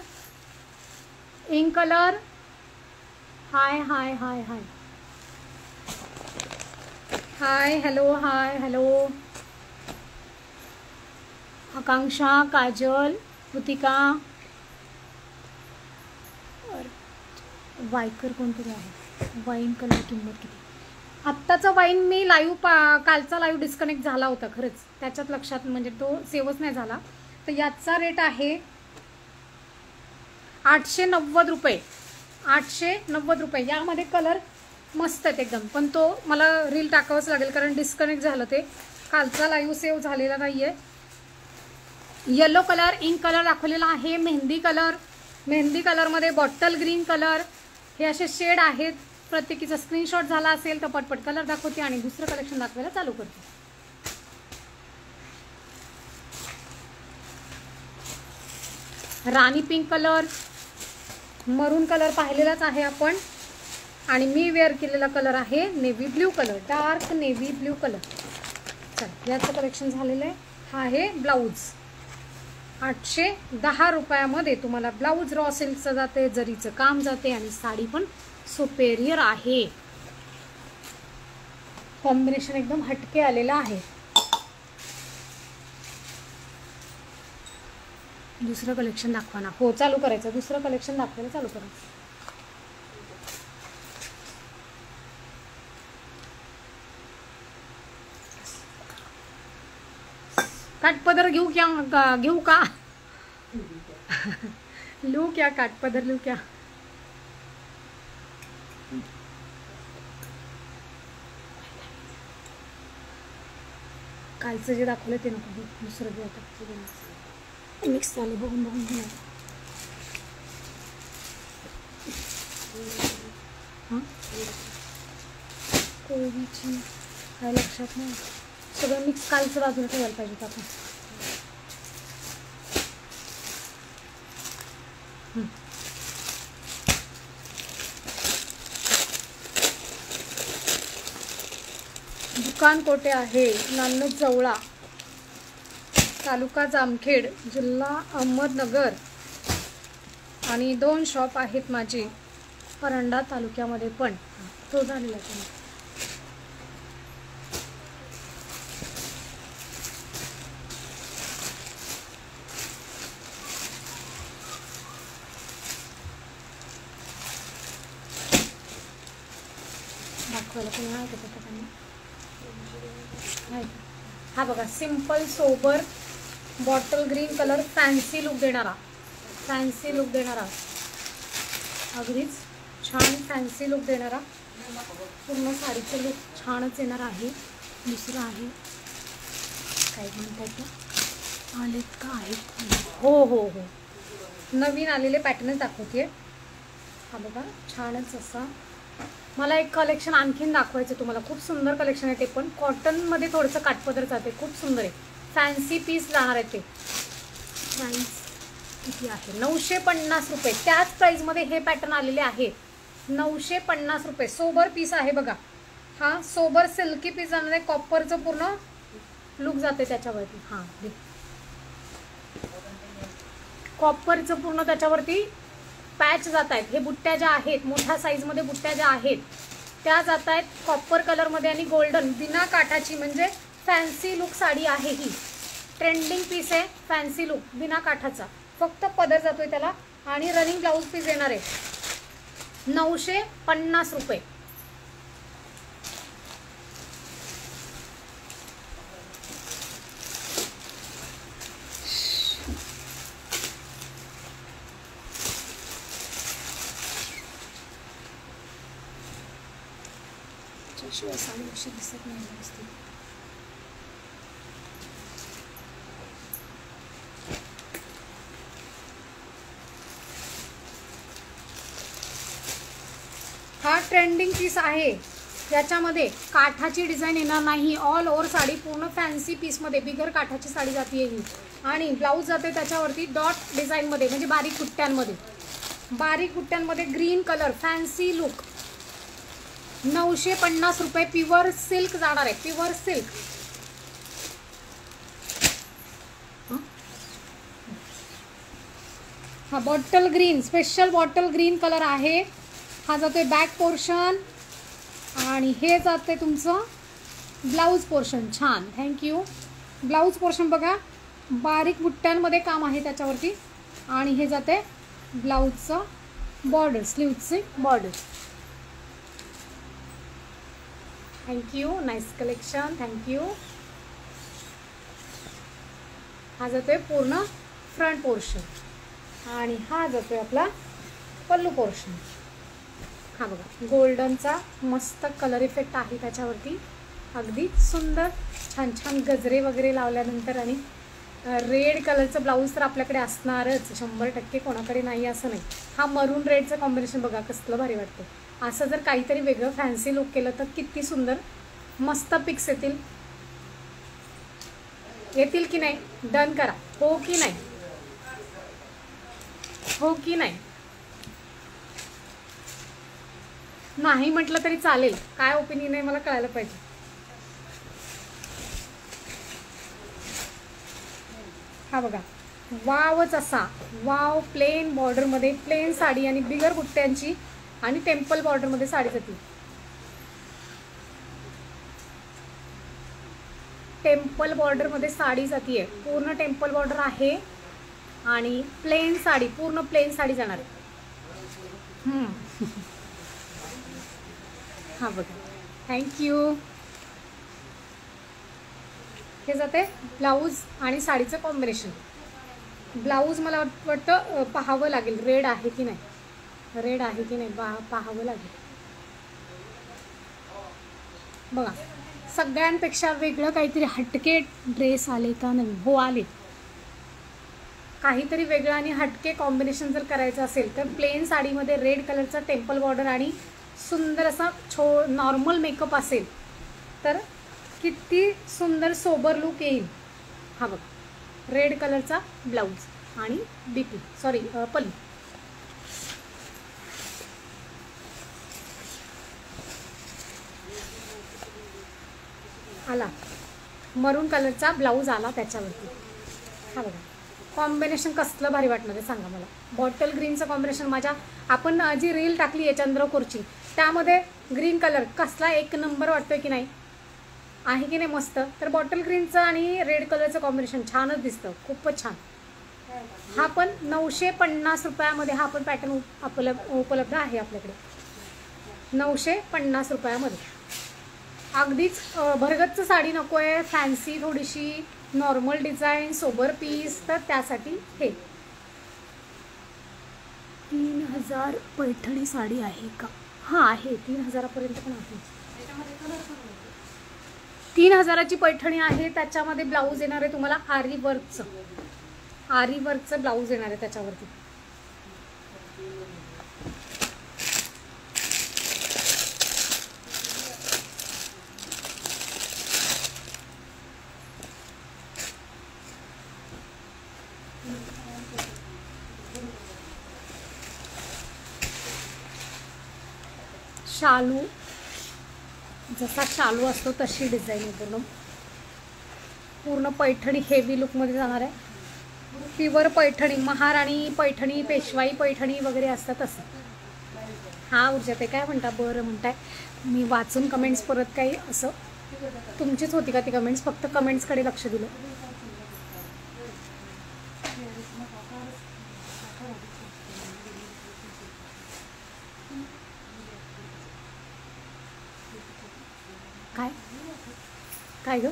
Speaker 1: ink colour. Hi hi hi hi hi, hello, hi hello. Akanksha, Kajal, Kritika, Waykar कोणतरी आहे. वाईन कलर किंमत किती? आत्ताचा वाईन मी लाईव्ह कालचा लाईव्ह डिस्कनेक्ट झाला होता खरंच, त्याच्यात लक्षात म्हणजे तो सेवच नाही झाला. तर याचा रेट आहे 890 रुपये. 890 रुपये. यामध्ये कलर मस्त आहेत एकदम, पण तो मला रील टाकावंच लागेल कारण डिस्कनेक्ट झालं ते. कालचा लाईव्ह सेव्ह झालेला नाही आहे. येलो कलर, इंक कलर दाखवलेला आहे. मेहंदी कलर, मेहंदी कलरमध्ये बॉटल ग्रीन कलर, हे असे शेड आहेत. प्रत्येकीचा स्क्रीनशॉट झाला असेल तर पटपट कलर दाखवते आणि दुसरं कलेक्शन दाखवायला चालू करते. राणी पिंक कलर, मरून कलर पाहिलेलाच आहे आपण, आणि मी वेअर केलेला कलर आहे navy blue colour, dark navy blue colour. चल याचं कलेक्शन झालेलं आहे. हा आहे ब्लाऊज. 810 रुपयामध्ये तुम्हाला ब्लाऊज रॉ सिल्कचं जाते, जरीचं काम जाते आणि साडी पण सुपेरियर आहे. कॉम्बिनेशन एकदम हटके आलेला आहे. दुसरं कलेक्शन दाखवा ना. हो चालू करायचं, दुसरं कलेक्शन दाखवायला चालू करायचं. काठपदर घेऊ का लू क्या? काठपदर लू क्या? कालचं जे दाखवलं ते नको, दुसरं घेऊ आता. मिक्स झाले बघून बघून घेऊ. हां कोबीची काय लक्षात नाही, सगळं मिक्स. कालचं बाजूला ठेवायला पाहिजे आपण. दुकान कोठे आहे? नान्नज जवळा, तालुका जामखेड, जिल्हा अहमदनगर, आणि 2 शॉप आहेत माझे परंडा तालुक्यामध्ये पण. तो झालेला आहे. दाखवायला कोणी आहे का त्याच्याकडनं? हा बघा, simple sober bottle green colour fancy look देणारा, अगदीच छान फॅन्सी लुक देणारा, पूर्ण साडीचं लुक छानच येणार आहे. दुसरं आहे काय म्हणतात ना, आलेत का आहेत? हो, नवीन आलेले पॅटर्नच दाखवते. हा बघा छानच असा. मला एक कलेक्शन आणखीन दाखवायचं तुम्हाला, खूप सुंदर कलेक्शन आहे ते पण कॉटनमध्ये थोडंसं काठपदर जाते, खूप सुंदर आहे. फॅन्सी पीस जाणार आहे ते. प्राईस किती आहे? 950 रुपये. त्याच प्राईजमध्ये हे पॅटर्न आलेले आहे. 950 रुपये. सोबर पीस आहे बघा, हा सोबर सिल्की पीस जाणार आहे. कॉपरचं पूर्ण लुक जाते त्याच्यावरती. हां दे, कॉपरचं पूर्ण त्याच्यावरती पॅच जात आहेत. हे बुट्ट्या ज्या आहेत, मोठ्या साईजमध्ये बुट्ट्या ज्या आहेत त्या जात आहेत कॉपर कलरमध्ये आणि गोल्डन, बिना काठाची, म्हणजे फॅन्सी लुक साडी आहे ही. ट्रेंडिंग पीस आहे, फॅन्सी लुक बिना काठाचा. फक्त पदर जातोय त्याला आणि रनिंग ब्लाऊज पीस येणार आहे. 950 रुपये. शिवाय साडी अशी दिसत नाही व्यवस्थित. हा ट्रेंडिंग पीस आहे, याच्यामध्ये काठाची डिझाईन येणार नाही. ऑल ओव्हर साडी पूर्ण फॅन्सी पीसमध्ये बिगर काठाची साडी जाते ही. आणि ब्लाऊज जाते त्याच्यावरती डॉट डिझाईनमध्ये, म्हणजे बारीक बुट्ट्यांमध्ये ग्रीन कलर फॅन्सी लुक. 950 रुपये. प्युअर सिल्क जाणार आहे, प्युअर सिल्क. हा bottle green, special bottle green colour आहे. हा जातोय बॅक पोर्शन आणि हे जाते तुमचं ब्लाऊज पोर्शन. छान, थँक्यू. ब्लाऊज पोर्शन बघा, बारीक बुट्ट्यांमध्ये काम आहे त्याच्यावरती. आणि हे जाते ब्लाऊजचं बॉर्डर, स्लीव्हची border. Thank you, nice collection, thank you. हा जातोय पूर्ण फ्रंट पोर्शन आणि हा जातोय आपला पल्लू पोर्शन. हा बघा गोल्डनचा मस्त कलर इफेक्ट आहे त्याच्यावरती, अगदी सुंदर. छान छान गजरे वगैरे लावल्यानंतर आणि रेड कलरचं ब्लाऊज तर आपल्याकडे असणारच 100%, कोणाकडे नाही असं नाही. हा मरून रेडचं कॉम्बिनेशन बघा कसलं भारी वाटतं. असं जर काहीतरी वेगळं फॅन्सी लुक केलं तर किती सुंदर मस्त पिक्स येतील की नाही? डन करा, हो की नाही? हो की नाही? नाही म्हटलं तरी चालेल, काय ओपिनियन आहे मला कळायला पाहिजे. हा बघा वावच असा, वाव. प्लेन बॉर्डरमध्ये प्लेन साडी आणि बिगर बुट्ट्यांची आणि टेम्पल बॉर्डरमध्ये साडी जाते. टेम्पल बॉर्डरमध्ये साडी जातीये, पूर्ण टेम्पल बॉर्डर आहे आणि प्लेन साडी, पूर्ण प्लेन साडी जाणार आहे. हा बघा, थँक्यू. हे जाते ब्लाऊज आणि साडीचं कॉम्बिनेशन. ब्लाऊज मला वाटतं पाहावं लागेल, रेड आहे की नाही, पाहावं लागेल. बघा सगळ्यांपेक्षा वेगळं काहीतरी हटके ड्रेस आले का नाही? हो आले. काहीतरी वेगळं आणि हटके कॉम्बिनेशन जर करायचं असेल तर प्लेन साडीमध्ये रेड कलरचा टेम्पल बॉर्डर आणि सुंदर असा नॉर्मल मेकअप असेल तर किती सुंदर सोबर लुक येईल. हा बघा रेड कलरचा ब्लाऊज आणि पल्लू. आला मरून कलरचा ब्लाऊज आला त्याच्यावरती. हा बघा कॉम्बिनेशन कसलं भारी वाटणार आहे सांगा मला. बॉटल ग्रीनचं कॉम्बिनेशन, माझ्या आपण जी रील टाकली आहे चंद्रकोरची त्यामध्ये ग्रीन कलर कसला एक नंबर वाटतोय की नाही? आहे की नाही मस्त? तर बॉटल ग्रीनचं आणि रेड कलरचं कॉम्बिनेशन छानच दिसतं, खूपच छान. हा पण 950 रुपयामध्ये हा पण पॅटर्न उपलब्ध आहे आपल्याकडे. 950 रुपयामध्ये. अगदीच भरगच्च साडी नको आहे, फॅन्सी थोडीशी नॉर्मल डिझाईन सोबर पीस, तर त्यासाठी हे 3000 पैठणी साडी आहे का? हां आहे, 3000पर्यंत पण आहे. 3000ची पैठणी आहे. त्याच्यामध्ये ब्लाऊज येणार आहे तुम्हाला आरी वर्कचं ब्लाऊज येणार आहे त्याच्यावरती. शालू, जसा शालू असतो तशी डिझाईन आहे. पूर्ण पैठणी हेवी लुकमध्ये जाणार आहे. प्युअर पैठणी, महाराणी पैठणी, पेशवाई पैठणी वगैरे असतात असं. हां ऊर्जा ते काय म्हणता? बरं म्हणताय. मी वाचून कमेंट्स परत काही असं तुमचीच होती का ती कमेंट्स? फक्त कमेंट्सकडे लक्ष दिलं. काय काय ग?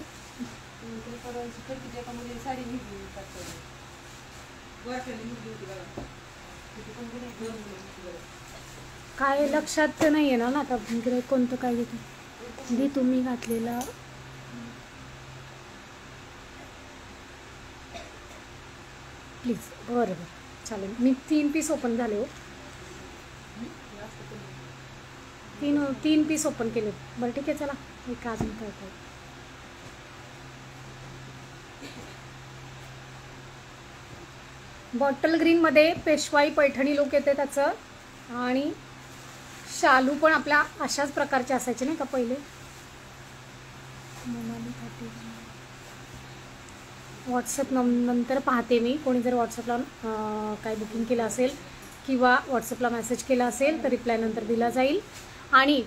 Speaker 1: काय लक्षात नाही आहे ना आता कोणतं काय घेतो मी तुम्ही घातलेला. प्लीज. बरं चालेल. मी 3 पीस ओपन झाले हो. 3 पीस ओपन केले. बरं ठीक आहे चला. एक अजून काय काय बॉटल ग्रीनमध्ये पेशवाई पैठणी लुक येते त्याचं. आणि शालू पण आपल्या अशाच प्रकारचे असायचे नाही का पहिले. व्हॉट्सअप नंतर पाहते मी. कोणी जर व्हॉट्सअपला काय बुकिंग केलं असेल किंवा व्हॉट्सअपला मेसेज केला असेल तर रिप्लाय नंतर दिला जाईल. आणि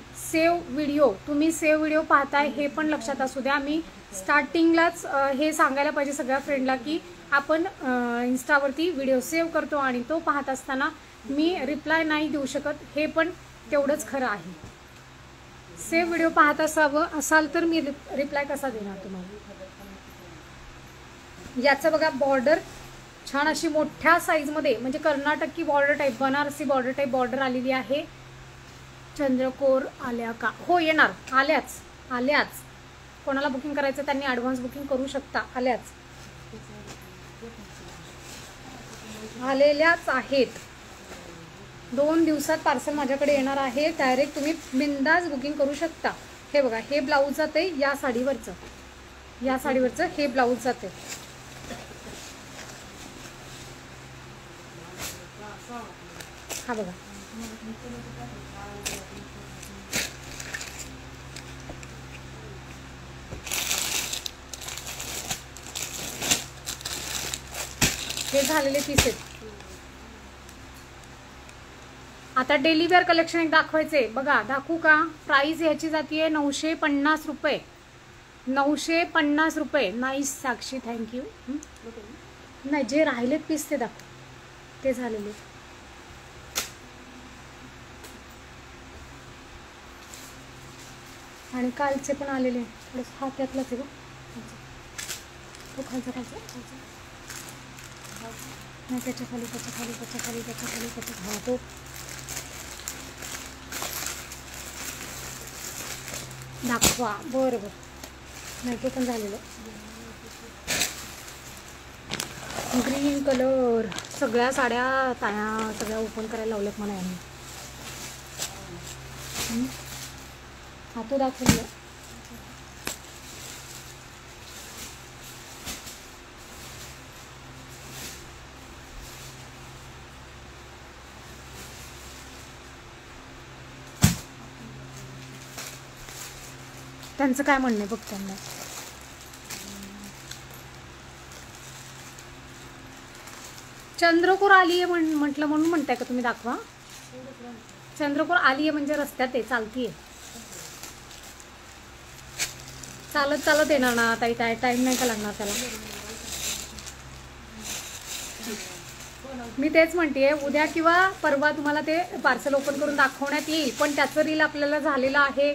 Speaker 1: तुम्ही सेव्ह व्हिडिओ पाहताय हे पण लक्षात असू द्या. मी स्टार्टिंगलाच हे सांगायला पाहिजे सगळ्या फ्रेंडला की आपण इन्स्टावरती व्हिडिओ सेव्ह करतो आणि तो पाहत असताना मी रिप्लाय नाही देऊ शकत. हे पण तेवढंच खरं आहे. सेव्ह व्हिडिओ पाहत असाल तर मी रिप्लाय कसा देणार तुम्हाला? याचं बघा बॉर्डर छान अशी मोठ्या साईजमध्ये म्हणजे कर्नाटकी border type, Banarasi border type border आलेली आहे. चंद्रकोर आल्या का? हो येणार. आल्याच. कोणाला बुकिंग करायचं त्यांनी ॲडव्हान्स बुकिंग करू शकता. आलेल्याच आहेत. 2 दिवसात पार्सल माझ्याकडे येणार आहे. डायरेक्ट तुम्ही बिंदास बुकिंग करू शकता. हे बघा हे ब्लाऊज जाते या साडीवरचं हे ब्लाऊज जाते. हा बघा हे झालेले पीस आहेत. आता डेली वेअर कलेक्शन एक दाखवायचे. बघा दाखवू का? प्राइस ह्याची जातीये 950 रुपये. 950 रुपये. नाईस साक्षी, थँक्यू. नाही जे राहिलेत पीस ते दाखव. ते झालेले आणि कालचे पण आलेले. थोडंसं हा त्यातलाच आहे का? तो खालचा नाही त्याच्या खाली हा तो दाखवा. बरं नाही तो पण झालेलं. ग्रीन कलर सगळ्या साड्या ताया सगळ्या ओपन करायला लावल्यात मला यांनी. हा तो दाखवला. त्यांचं काय म्हणणं आहे बघ त्यांना. चंद्रकोर आली आहे म्हटलं म्हणून म्हणताय का तुम्ही? दाखवा. चंद्रकोर आली आहे म्हणजे रस्त्यात आहे, चालतीये. चालत येणार ना ताई. काय टाइम नाही का लागणार त्याला? मी तेच म्हणते उद्या किंवा परवा तुम्हाला ते पार्सल ओपन करून दाखवण्यात येईल. पण त्याचं रील आपल्याला झालेलं आहे.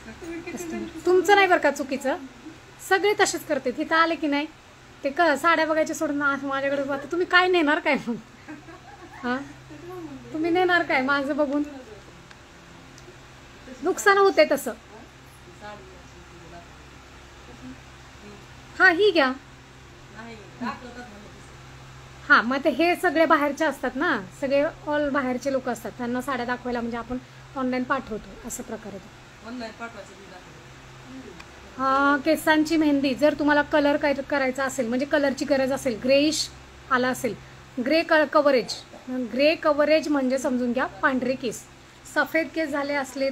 Speaker 1: तुमचं नाही बरं का चुकीचं, सगळे तसेच करते. तिथं आले की नाही ते साड्या बघायच्या सोडून माझ्याकडे आता तुम्ही काय नेणार काय मग? हां तुम्ही नेणार काय माझं बघून? नुकसान होते तसं. हा ही घ्या. हा मग हे सगळे बाहेरचे असतात ना, सगळे ऑल बाहेरचे लोक असतात, त्यांना साड्या दाखवायला म्हणजे आपण ऑनलाईन पाठवतो असं प्रकारे. हा केसांची मेहंदी जर तुम्हाला कलर काय करायचा असेल म्हणजे कलरची गरज असेल, ग्रेइश आला असेल, ग्रे कव्हरेज. ग्रे कव्हरेज म्हणजे समजून घ्या पांढरे केस. सफेद केस झाले असले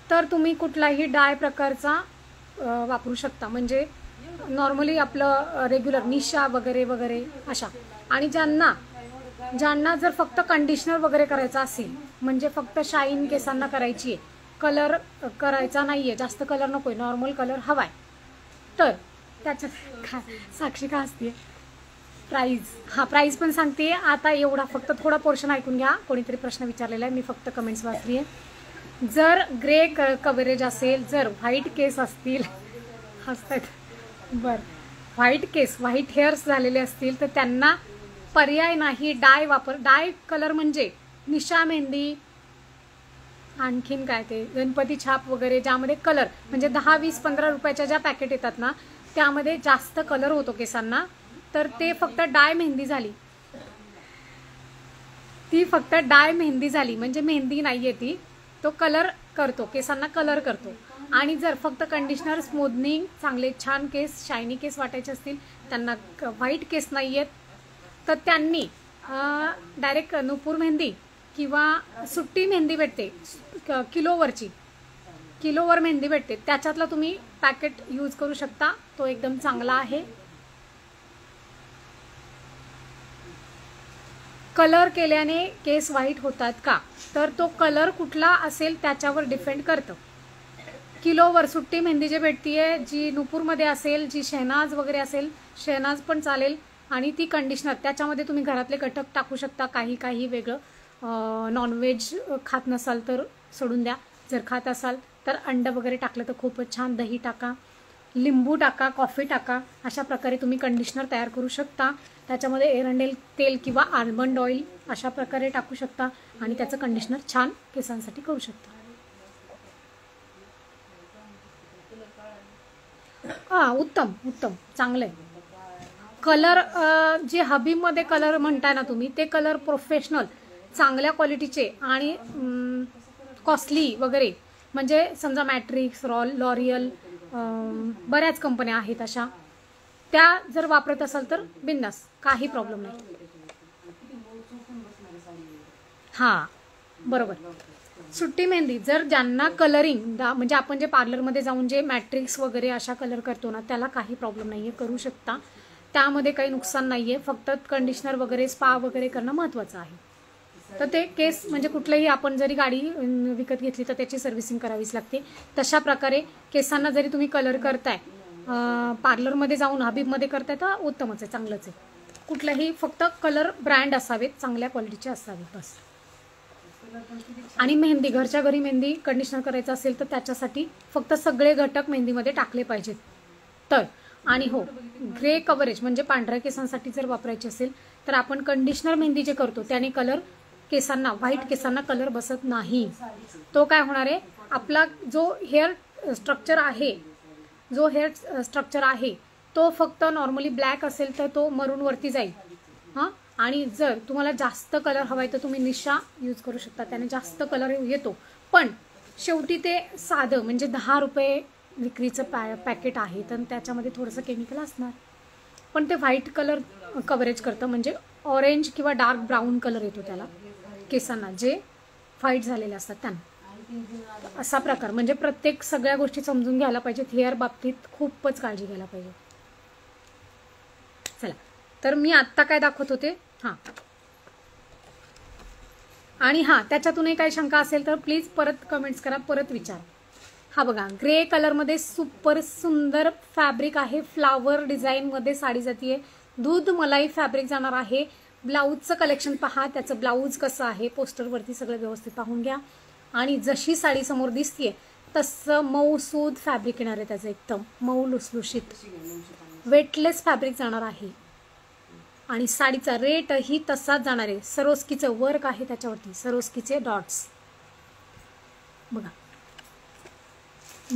Speaker 1: तर तुम्ही कुठलाही डाय प्रकारचा वापरू शकता, म्हणजे नॉर्मली आपलं रेग्युलर निशा वगैरे वगैरे अशा. आणि ज्यांना जर फक्त कंडिशनर वगैरे करायचा असेल, म्हणजे फक्त शाईन केसांना करायची आहे, कलर करायचा नाहीये, जास्त कलर नकोय, नॉर्मल कलर हवाय, तर त्याच्यात साक्षी का असते प्राईज. हा प्राईज पण सांगते आता. एवढा फक्त थोडा पोर्शन ऐकून घ्या. कोणीतरी प्रश्न विचारलेला आहे, मी फक्त कमेंट्स वाचली आहे. जर ग्रे कव्हरेज असेल, जर व्हाईट केस असतील, हसतात बर, व्हाईट हेअर्स झालेले असतील, तर त्यांना पर्याय नाही डाय कलर म्हणजे निशा मेहंदी, आणखीन काय ते गणपती छाप वगैरे, ज्यामध्ये कलर म्हणजे 10, 20, 15 रुपयाच्या ज्या पॅकेट येतात ना, त्यामध्ये जास्त कलर होतो केसांना. तर ते फक्त डाय मेहंदी झाली, ती फक्त डाय मेहंदी झाली, म्हणजे मेहंदी नाहीये ती, तो कलर करतो, केसांना कलर करतो. आणि जर फक्त कंडिशनर, स्मूथनिंग, चांगले छान केस, शायनी केस वाटायचे असतील, त्यांना व्हाईट केस नाहीयेत, तर त्यांनी डायरेक्ट नुपूर मेहंदी किंवा सुट्टी मेहंदी भेटते किलोवर मेहंदी भेटते, त्याच्यातला तुम्ही पॅकेट यूज करू शकता, तो एकदम चांगला आहे. कलर केल्याने केस व्हाईट होतात का, तर तो कलर कुठला असेल त्याच्यावर डिपेंड करतं. किलोवर सुट्टी मेहंदी जे भेटतीये, जी नुपूरमध्ये असेल, जी शहनाज वगैरे असेल, शहनाज पण चालेल, आणि ती कंडिशनर, त्याच्यामध्ये तुम्ही घरातले घटक टाकू शकता, काही वेगळं. नॉनव्हेज खात नसाल तर सोडून द्या, जर खात असाल तर अंड वगैरे टाकलं तर खूपच छान. दही टाका, लिंबू टाका, कॉफी टाका, अशा प्रकारे तुम्ही कंडिशनर तयार करू शकता. त्याच्यामध्ये एरंडेल तेल किंवा आल्मंड ऑइल अशा प्रकारे टाकू शकता आणि त्याचं कंडिशनर छान केसांसाठी करू शकता. उत्तम चांगलं आहे. कलर जे हबीमध्ये कलर म्हणताय ना तुम्ही, ते कलर प्रोफेशनल चांगल्या क्वालिटीचे आणि कॉस्टली वगैरे, म्हणजे समजा मॅट्रिक्स, लॉरियल, बऱ्याच कंपन्या आहेत अशा, त्या जर वापरत असाल तर बिंदास, काही प्रॉब्लेम नाही. हां बरोबर. सुट्टी मेहंदी जर ज्यांना कलरिंग म्हणजे आपण जे पार्लरमध्ये जाऊन जे मॅट्रिक्स वगैरे अशा कलर करतो ना, त्याला काही प्रॉब्लेम नाहीये, करू शकता, त्यामध्ये काही नुकसान नाहीये. फक्त कंडिशनर वगैरे स्पा वगैरे करणं महत्त्वाचं आहे. तर ते केस म्हणजे कुठलेही आपण जरी गाडी विकत घेतली तर त्याची सर्व्हिसिंग करावीच लागते. तशा प्रकारे केसांना जरी तुम्ही कलर करताय, पार्लरमध्ये जाऊन हबीबमध्ये करताय, तर उत्तमच आहे, चांगलंच आहे. कुठलाही फक्त कलर ब्रँड असावेत, चांगल्या क्वालिटीचे असावेत बस. आणि मेहंदी, घरच्या घरी मेहंदी कंडिशनर करायचं असेल तर त्याच्यासाठी फक्त सगळे घटक मेहंदीमध्ये टाकले पाहिजेत तर. आणि हो, ग्रे कव्हरेज म्हणजे पांढऱ्या केसांसाठी जर वापरायचे असेल तर आपण कंडिशनर मेहंदी जे करतो त्याने कलर केसांना, व्हाईट केसांना कलर बसत नाही. तो काय होणार आहे, आपला जो हेअर स्ट्रक्चर आहे तो फक्त नॉर्मली ब्लॅक असेल तर तो मरूनवरती जाईल. हां, आणि जर तुम्हाला जास्त कलर हवाय तर तुम्ही निशा यूज करू शकता, त्याने जास्त कलर येतो. पण शेवटी ते साधं म्हणजे 10 रुपये विक्रीचं पॅकेट आहे, तर त्याच्यामध्ये थोडंसं केमिकल असणार, पण ते व्हाईट कलर कव्हरेज करतं, म्हणजे ऑरेंज किंवा डार्क ब्राऊन कलर येतो त्याला केसांना, जे व्हाईट झालेले असतात त्यांना. असा प्रकार, म्हणजे प्रत्येक सगळ्या गोष्टी समजून घ्यायला पाहिजेत. हेअर बाबतीत खूपच काळजी घ्यायला पाहिजे. चला, तर मी आत्ता काय दाखवत होते. हां, आणि हां, त्याच्यातूनही काही शंका असेल तर प्लीज परत कमेंट्स करा, परत विचार. हा बघा, ग्रे कलरमध्ये सुपर सुंदर फॅब्रिक आहे, फ्लावर डिझाईनमध्ये साडी जातीये, दूध मलाई फॅब्रिक जाणार आहे. ब्लाऊजचं कलेक्शन पहा, त्याचं ब्लाऊज कसं आहे, पोस्टरवरती सगळं व्यवस्थित पाहून घ्या. आणि जशी साडी समोर दिसतीये तसं मऊसूद फॅब्रिक येणार आहे त्याचं, एकदम मऊ लुसलुशीत वेटलेस फॅब्रिक जाणार आहे. आणि साडीचा रेटही तसाच जाणार आहे. सरोस्कीचं वर्क आहे त्याच्यावरती, सरोस्कीचे डॉट्स बघा.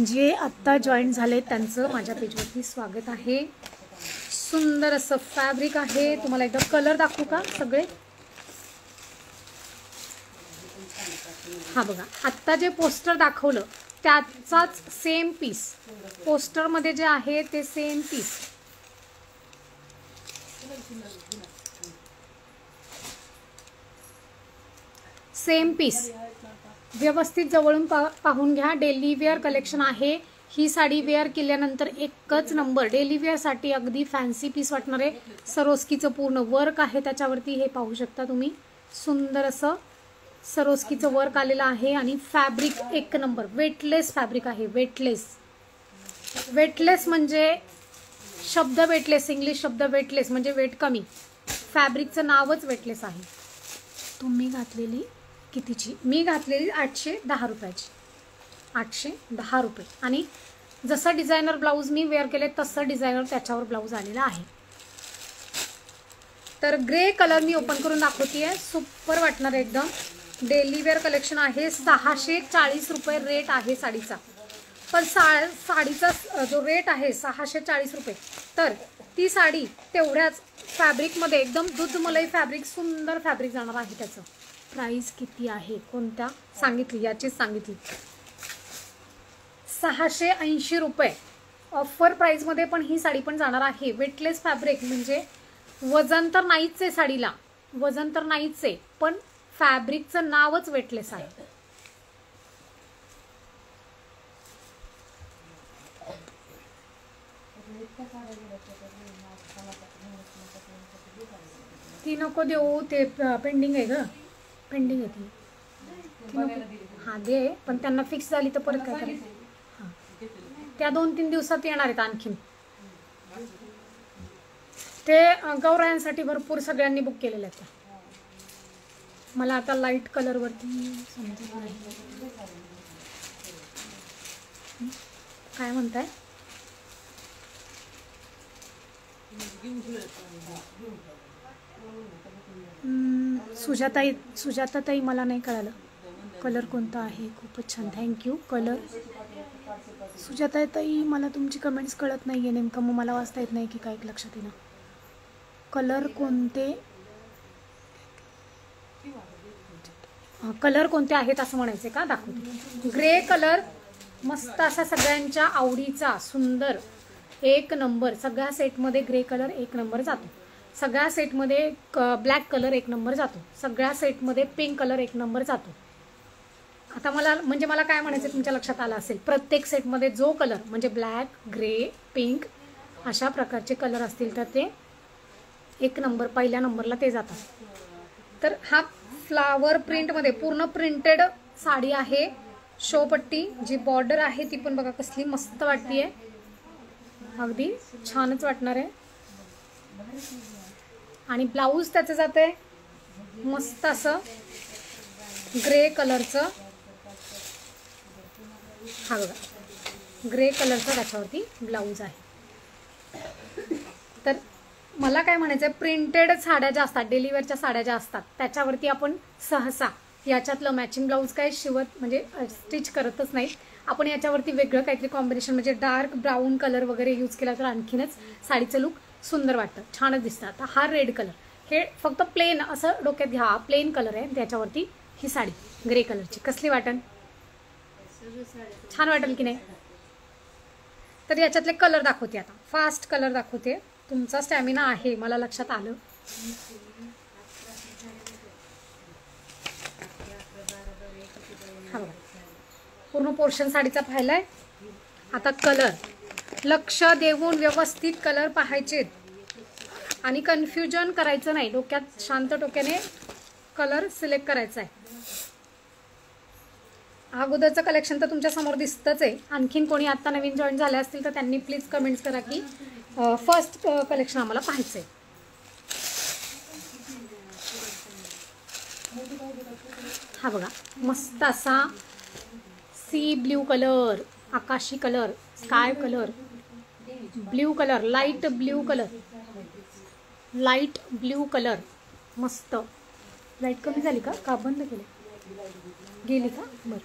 Speaker 1: जे आत्ता जॉईन झाले त्यांचं माझ्या पेजवरती स्वागत आहे. सुंदर असं फॅब्रिक आहे. तुम्हाला एकदा कलर दाखवू का सगळे? हा बघा, आत्ता जे पोस्टर दाखवलं त्याचाच सेम पीस, पोस्टरमध्ये जे आहे ते सेम पीस. सेम पीस व्यवस्थित जवळून पाहून घ्या. डेली वेअर कलेक्शन आहे. ही साडी वेअर केल्यानंतर एकच नंबर. डेली वेअरसाठी अगदी फॅन्सी पीस वाटणार आहे. सरोस्कीचं पूर्ण वर्क आहे त्याच्यावरती, हे पाहू शकता तुम्ही. सुंदर असं सरोस्कीचं वर्क आलेलं आहे आणि फॅब्रिक एक नंबर. वेटलेस फॅब्रिक आहे. वेटलेस, वेटलेस म्हणजे शब्द वेटलेस, इंग्लिश शब्द वेटलेस म्हणजे वेट कमी. फॅब्रिकचं नावच वेटलेस आहे. तुम्ही घातलेली कितीची? मी घातलेली 810 रुपयाची. 810 रुपये. आणि जसं डिझायनर ब्लाऊज मी वेअर केले तसं डिझायनर त्याच्यावर ब्लाऊज आलेला आहे. तर ग्रे कलर मी ओपन करून दाखवतेय. सुपर वाटणार एकदम. डेली वेअर कलेक्शन आहे. 640 रुपये रेट आहे साडीचा. पण साडीचा जो रेट आहे 640 रुपये, तर ती साडी तेवढ्याच फॅब्रिकमध्ये एकदम दूध मलाई फॅब्रिक, सुंदर फॅब्रिक जाणार आहे. त्याचं प्राइस किती आहे, कोणत्या सांगितली, याचीच सांगितली. 680 रुपये ऑफर प्राइसमध्ये पण ही साडी पण जाणार आहे. वेटलेस फॅब्रिक म्हणजे वजन तर नाहीच आहे साडीला, वजन तर नाहीच आहे, पण फॅब्रिकचं नावच वेटलेस आहे. ती नको देऊ, ते पेंडिंग आहे ग, पेंडिंग आहे ती नको. हां दे, पण त्यांना फिक्स झाली तर परत काय करायचं. हां, त्या 2-3 दिवसात येणार आहेत आणखीन. ते गौरायांसाठी भरपूर सगळ्यांनी बुक केलेले आहेत. मला आता लाईट कलरवरती समजत नाही काय म्हणताय. सुजाताताई मला नाही कळालं कलर कोणता आहे. खूपच छान, थँक्यू. कलर सुजाताताई, मला तुमची कमेंट्स कळत नाही आहे नेमकं, मग मला वाचता येत नाही की काय लक्षात येणं. कलर कोणते, कलर कोणते आहेत असं म्हणायचे का? दाखवते. ग्रे कलर मस्त असा सगळ्यांच्या आवडीचा, सुंदर एक नंबर. सगळ्या सेटमध्ये ग्रे कलर एक नंबर जातो. सगळ्या सेटमध्ये ब्लॅक कलर एक नंबर जातो. सगळ्या सेटमध्ये पिंक कलर एक नंबर जातो. आता मला काय म्हणायचं तुमच्या लक्षात आलं असेल. प्रत्येक सेटमध्ये जो कलर म्हणजे ब्लॅक, ग्रे, पिंक अशा प्रकारचे कलर असतील तर ते एक नंबर, पहिल्या नंबरला ते जातात. तर हा फ्लावर प्रिंटमध्ये पूर्ण प्रिंटेड साडी आहे. शोपट्टी जी बॉर्डर आहे ती पण बघा कसली मस्त वाटतीये. अगदी छानच वाटणार आहे. आणि ब्लाऊज त्याचं जाते मस्त असं ग्रे कलरचं. हा बघा ग्रे कलरचा त्याच्यावरती ब्लाऊज आहे. तर मला काय म्हणायचं आहे, प्रिंटेड साड्या ज्या असतात, डेलीवेअरच्या साड्या ज्या असतात त्याच्यावरती आपण सहसा याच्यातलं मॅचिंग ब्लाऊज काय शिवत म्हणजे स्टिच करतच नाही. आपण याच्यावरती वेगळं काहीतरी कॉम्बिनेशन म्हणजे डार्क ब्राऊन कलर वगैरे यूज केला तर आणखीनच साडीचं लुक सुंदर वाटतं, छानच दिसतं. आता हा रेड कलर, हे फक्त प्लेन असं डोक्यात घ्या, प्लेन कलर आहे. त्याच्यावरती ही साडी ग्रे कलरची कसली वाटन, छान वाटेल की नाही. तर याच्यातले कलर दाखवते आता, फास्ट कलर दाखवते. तुमचा स्टॅमिना आहे मला लक्षात आलं. हा बघा पूर्ण पोर्शन साडीचा पाहिलाय. आता कलर लक्ष देऊन व्यवस्थित कलर पाहायचे आणि कन्फ्युजन करायचं नाही. डोक्यात शांत डोक्याने कलर सिलेक्ट करायचा आहे. अगोदरचं कलेक्शन तर तुमच्या समोर दिसतंच आहे. आणखीन कोणी आता नवीन जॉईन झाले असतील तर त्यांनी प्लीज कमेंट्स करा की फर्स्ट कलेक्शन आम्हाला पाहायचं आहे. हा बघा मस्त असा सी ब्ल्यू कलर, आकाशी colour, sky colour, blue colour, light blue colour, light blue colour. मस्त. लाईट कमी झाली का बंद केली? गेली का? बरं.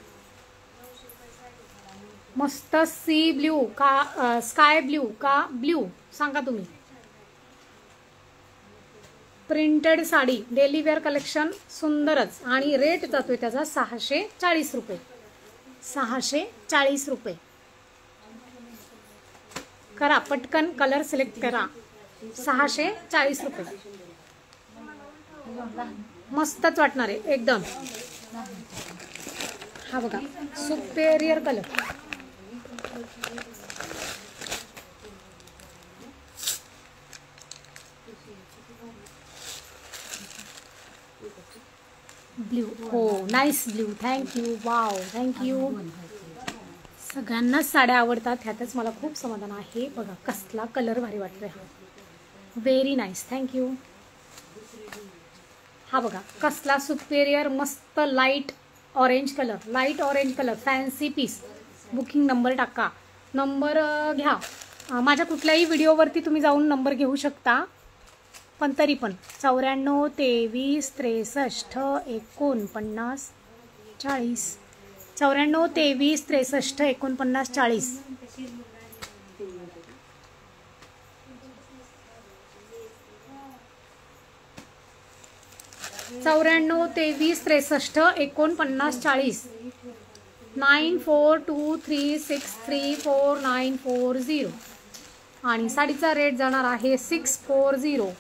Speaker 1: मस्त सी ब्ल्यू का स्काय ब्ल्यू का ब्ल्यू सांगा तुम्ही. Printed sari, daily wear collection सुंदरच. आणि रेट जातोय त्याचा 640 रुपये. 640 रुपये. करा पटकन, कलर सिलेक्ट करा. 640 रुपये. मस्तच वाटणार आहे एकदम. हा बघा सुपेरियर कलर. ब्ल्यू. हो nice blue. Thank you. Wow thank you. सगळ्यांनाच साड्या आवडतात, ह्यातच मला खूप समाधान आहे. बघा कसला कलर भारी वाटतोय हा. Very nice. थँक्यू. हा बघा कसला सुपेरियर मस्त light orange colour. Light orange colour fancy piece. Booking number टाका. नंबर घ्या. माझ्या कुठल्याही व्हिडिओवरती तुम्ही जाऊन नंबर घेऊ शकता, पण तरी पण 94 23 63 49 40. 94 23 63 49 40. 94 23 63 49 40. 9423634940. आणि साडीचा रेट जाणार आहे 640.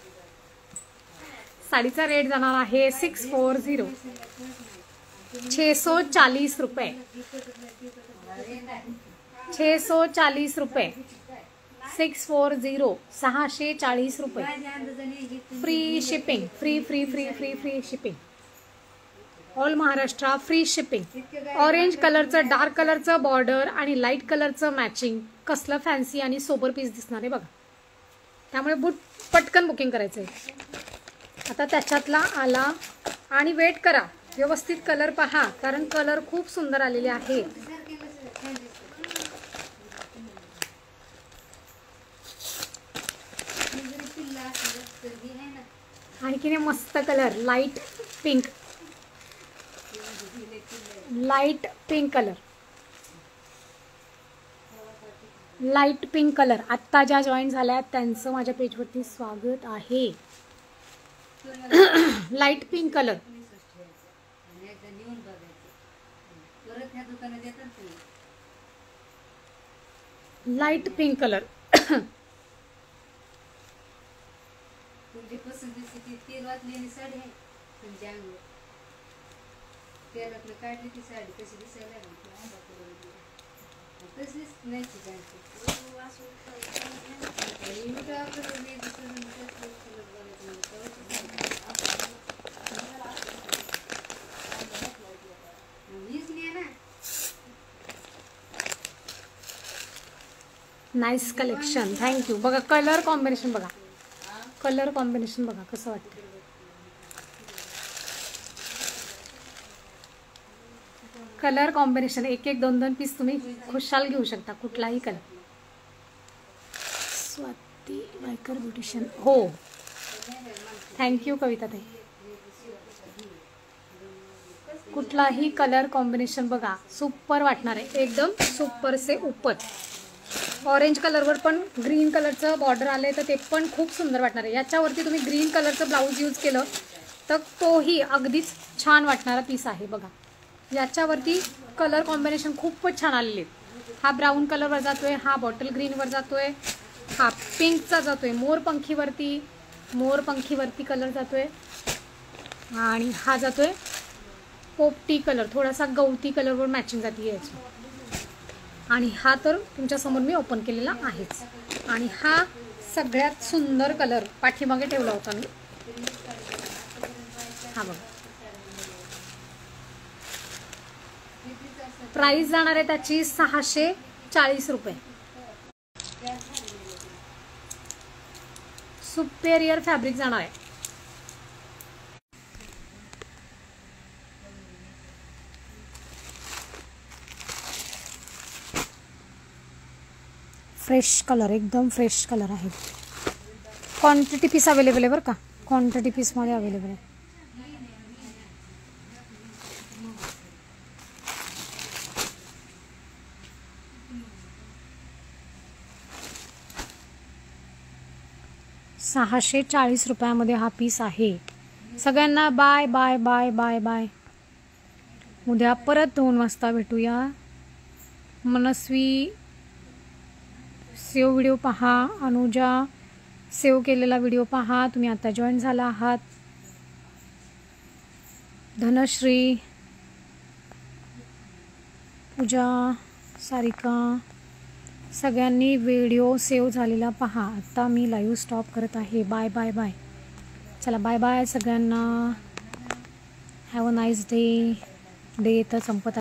Speaker 1: साडीचा रेट जाणार आहे 640. 640 रुपये. 640 रुपये. 640. 640 रुपये. Free shipping. Free free free free free shipping. All Maharashtra free shipping. Orange कलरचं, डार्क कलरचं बॉर्डर आणि लाईट कलरचं मॅचिंग. कसलं फॅन्सी आणि सोबर पीस दिसणार आहे बघा. त्यामुळे पटकन बुकिंग करायचं आहे. आता त्याच्यातला आला. आणि वेट करा, व्यवस्थित कलर पहा, कारण कलर खूप सुंदर आलेले आहे. आहे की नाही मस्त colour. Light pink. Light pink colour. Light pink colour. आत्ता ज्या जॉईन झाल्या त्यांचं माझ्या पेजवरती स्वागत आहे. Light pink colour. Light pink colour.
Speaker 3: तुमची पसंतीची ती तेल वाचलेली साडी आहे तुमच्या अंगावर. तेलातलं काढली ती साडी कशी दिसायला लागली तशीच नाही
Speaker 1: नाईस कलेक्शन. थँक्यू. बघा कलर कॉम्बिनेशन बघा. कलर कॉम्बिनेशन बघा कसं वाटतं. कलर कॉम्बिनेशन एक एक दोन दोन पीस तुम्ही खुशाल घेऊ शकता, कुठलाही कलर. स्वाती वायकर ब्युटिशियन. हो थँक्यू कविता ताई. कुठलाही कलर कॉम्बिनेशन बघा सुपर वाटणार आहे एकदम. सुपर से ऊपर. ऑरेंज कलरवर पण ग्रीन कलरचं बॉर्डर आले तर ते पण खूप सुंदर वाटणार आहे. याच्यावरती तुम्ही ग्रीन कलरचं ब्लाऊज यूज केलं तर तोही अगदीच छान वाटणारा पीस आहे बघा. याच्यावरती कलर कॉम्बिनेशन खूपच छान आलेले आहेत. हा ब्राऊन कलरवर जातोय, हा बॉटल ग्रीनवर जातोय, हा पिंकचा जातोय, मोरपंखीवरती कलर जातोय, आणि हा जातोय पोपटी कलर, थोडासा गवती कलरवर मॅचिंग जाते याची. आणि हा तर तुमच्यासमोर मी ओपन केलेला आहेच. आणि हा सगळ्यात सुंदर कलर पाठीमागे ठेवला होता मी. हा बघा. प्राइस जाणार आहे त्याची 640 रुपये. सुपेरियर फॅब्रिक जाणार आहे. फ्रेश कलर, एकदम फ्रेश कलर आहेत. क्वांटिटी पीस अवेलेबल आहे बरं का, क्वांटिटी पीसमध्ये अवेलेबल आहे. ₹640 हा पीस आहे. सगळ्यांना bye bye bye bye bye. उद्या परत 2 वाजता भेटूया. मनस्वी सेव व्हिडिओ पहा, अनुजा सेव केलेला व्हिडिओ पहा. तुम्ही आता जॉईन झाला आहात. धनश्री, पूजा, सारिका, सगळ्यांनी व्हिडिओ सेव झालेला पहा. आता मी लाईव्ह स्टॉप करत आहे. Bye bye bye. चला बाय बाय सगळ्यांना. Have a nice day. Day तर संपत आहे.